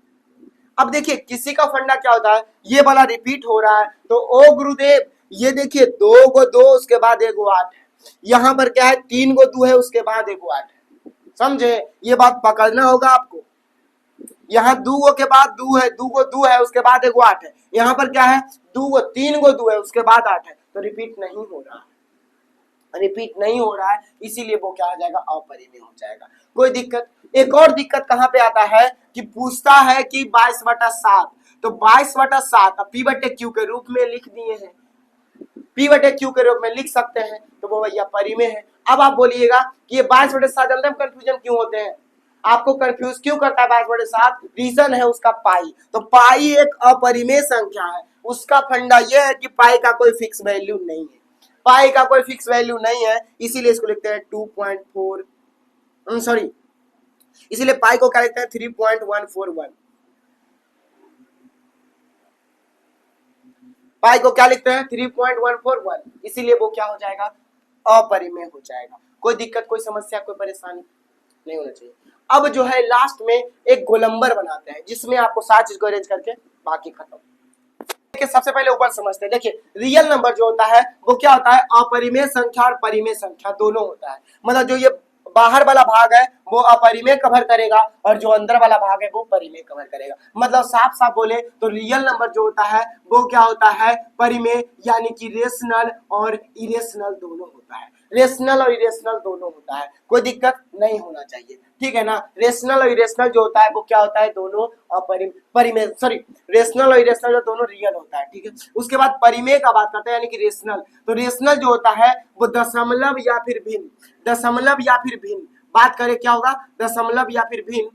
Speaker 1: अब देखिए किसी का फंडा क्या होता है, ये वाला रिपीट हो रहा है तो ओ गुरुदेव ये देखिए 2 को 2 उसके बाद 1 को 8 है, यहाँ पर क्या है 3 को 2 है उसके बाद 1 को 8 है, समझे, ये बात पकड़ना होगा आपको। यहाँ 2 के बाद 2 है, 2 को 2 है उसके बाद 1 को 8 है, यहाँ पर क्या है 3 को 2 है उसके बाद 8 है, तो रिपीट नहीं हो रहा है, रिपीट नहीं हो रहा है, इसीलिए वो क्या हो जाएगा, अपरिमेय हो जाएगा, कोई दिक्कत। एक और दिक्कत कहां पे आता है कि पूछता है कि 22/7, तो 22/7 P/Q के रूप में लिख दिए हैं, P/Q के रूप में लिख सकते हैं, तो वो भैया परिमेय है। अब आप बोलिएगा कि ये 22/7 जानते हैं कंफ्यूजन क्यों होते हैं, आपको कंफ्यूज क्यों करता है 22/7, रीजन है उसका पाई, तो पाई एक अपरिमेय संख्या है, उसका फंडा यह है कि पाई का कोई फिक्स वैल्यू नहीं है, पाई का कोई फिक्स वैल्यू नहीं है, इसीलिए इसको लिखते हैं 2.4 सॉरी, इसीलिए पाई को क्या लिखते हैं 3.141, पाई को क्या लिखते हैं 3.141, इसीलिए वो क्या हो जाएगा, अपरिमेय हो जाएगा। कोई दिक्कत, कोई समस्या, कोई परेशानी नहीं होना चाहिए। अब जो है लास्ट में एक गोलंबर बनाते हैं जिसमें आपको सारी चीज को अरेंज करके बाकी खत्म। देखिए सबसे पहले ऊपर समझते हैं, देखिए रियल नंबर जो होता है वो क्या होता है, अपरिमेय संख्या और परिमेय संख्या दोनों होता है, मतलब जो ये बाहर वाला भाग है वो अपरिमेय कवर करेगा और जो अंदर वाला भाग है वो परिमेय कवर करेगा। मतलब साफ साफ बोले तो रियल नंबर जो होता है वो क्या होता है, परिमेय, यानी कि रेशनल और इरेशनल दोनों होता है, रेशनल और इरेशनल दोनों होता है, कोई दिक्कत नहीं होना चाहिए, ठीक है ना। रेशनल और इरेशनल जो होता है वो क्या होता है, दोनों परिमेय सॉरी रेशनल और इरेशनल जो दोनों रियल होता है, ठीक है। उसके बाद परिमेय का बात करते हैं यानी कि रेशनल, तो रेशनल जो होता है वो दशमलव या फिर भिन्न, दशमलव या फिर भिन्न, बात करें क्या होगा, दशमलव या फिर भिन्न,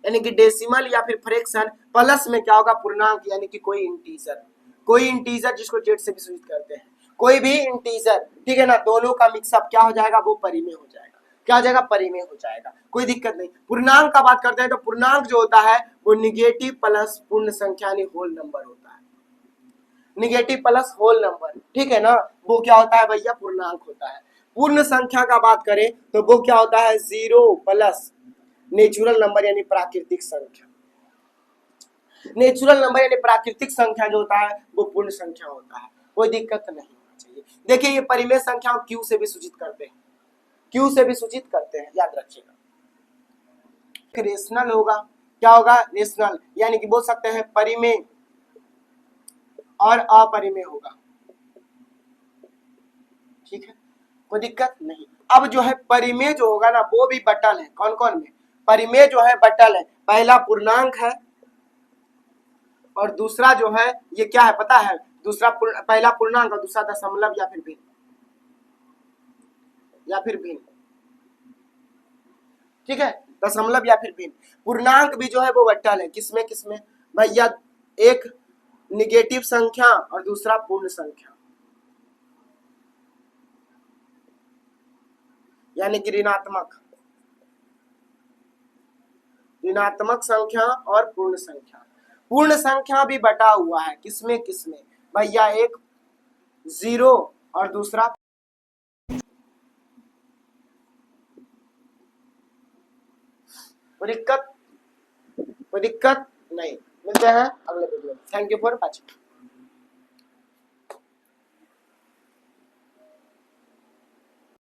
Speaker 1: यानी कि डेसिमल या फिर फ्रैक्शन, प्लस में क्या होगा, पूर्णांक यानी कि कोई इंटीजर, कोई इंटीजर जिसको जेड से भी सूचित करते हैं, कोई भी इंटीजर, ठीक है ना, दोनों का मिक्सअप क्या हो जाएगा, वो परिमेय हो जाएगा, क्या हो जाएगा, परिमेय हो जाएगा, कोई दिक्कत नहीं। पूर्णांक का बात करते हैं तो पूर्णांक जो होता है वो निगेटिव प्लस पूर्ण संख्या यानी होल नंबर होता है, निगेटिव प्लस होल नंबर, ठीक है ना, वो क्या होता है भैया, पूर्णांक होता है। पूर्ण संख्या का बात करें तो वो क्या होता है, 0 प्लस नेचुरल नंबर यानी प्राकृतिक संख्या, नेचुरल नंबर यानी प्राकृतिक संख्या जो होता है वो पूर्ण संख्या होता है, कोई दिक्कत नहीं होना चाहिए। देखिए ये परिमेय संख्या क्यू से भी सूचित करते हैं, क्यू से भी सूचित करते हैं, याद रखिएगा। रेशनल होगा, क्या होगा, रेशनल, यानी कि बोल सकते हैं परिमेय और अपरिमेय होगा, ठीक है, कोई दिक्कत नहीं। अब जो है परिमेय जो होगा ना वो भी बटल है, कौन कौन में, परिमेय जो है बटल है, पहला पूर्णांक है और दूसरा जो है ये क्या है पता है, दूसरा पहला पूर्णांक और दूसरा दशमलव या फिर भिन्न, या फिर भिन्न, ठीक है, दशमलव या फिर भिन्न। पूर्णांक भी जो है वो बटल है, किसमें किसमें भैया, एक निगेटिव संख्या और दूसरा पूर्ण संख्या, यानी कि ऋणात्मक, ऋणात्मक संख्या और पूर्ण संख्या। पूर्ण संख्या भी बटा हुआ है किसमें किसमें भैया, एक जीरो और दूसरा, कोई दिक्कत नहीं। मिलते हैं अगले वीडियो में। Thank you for watching.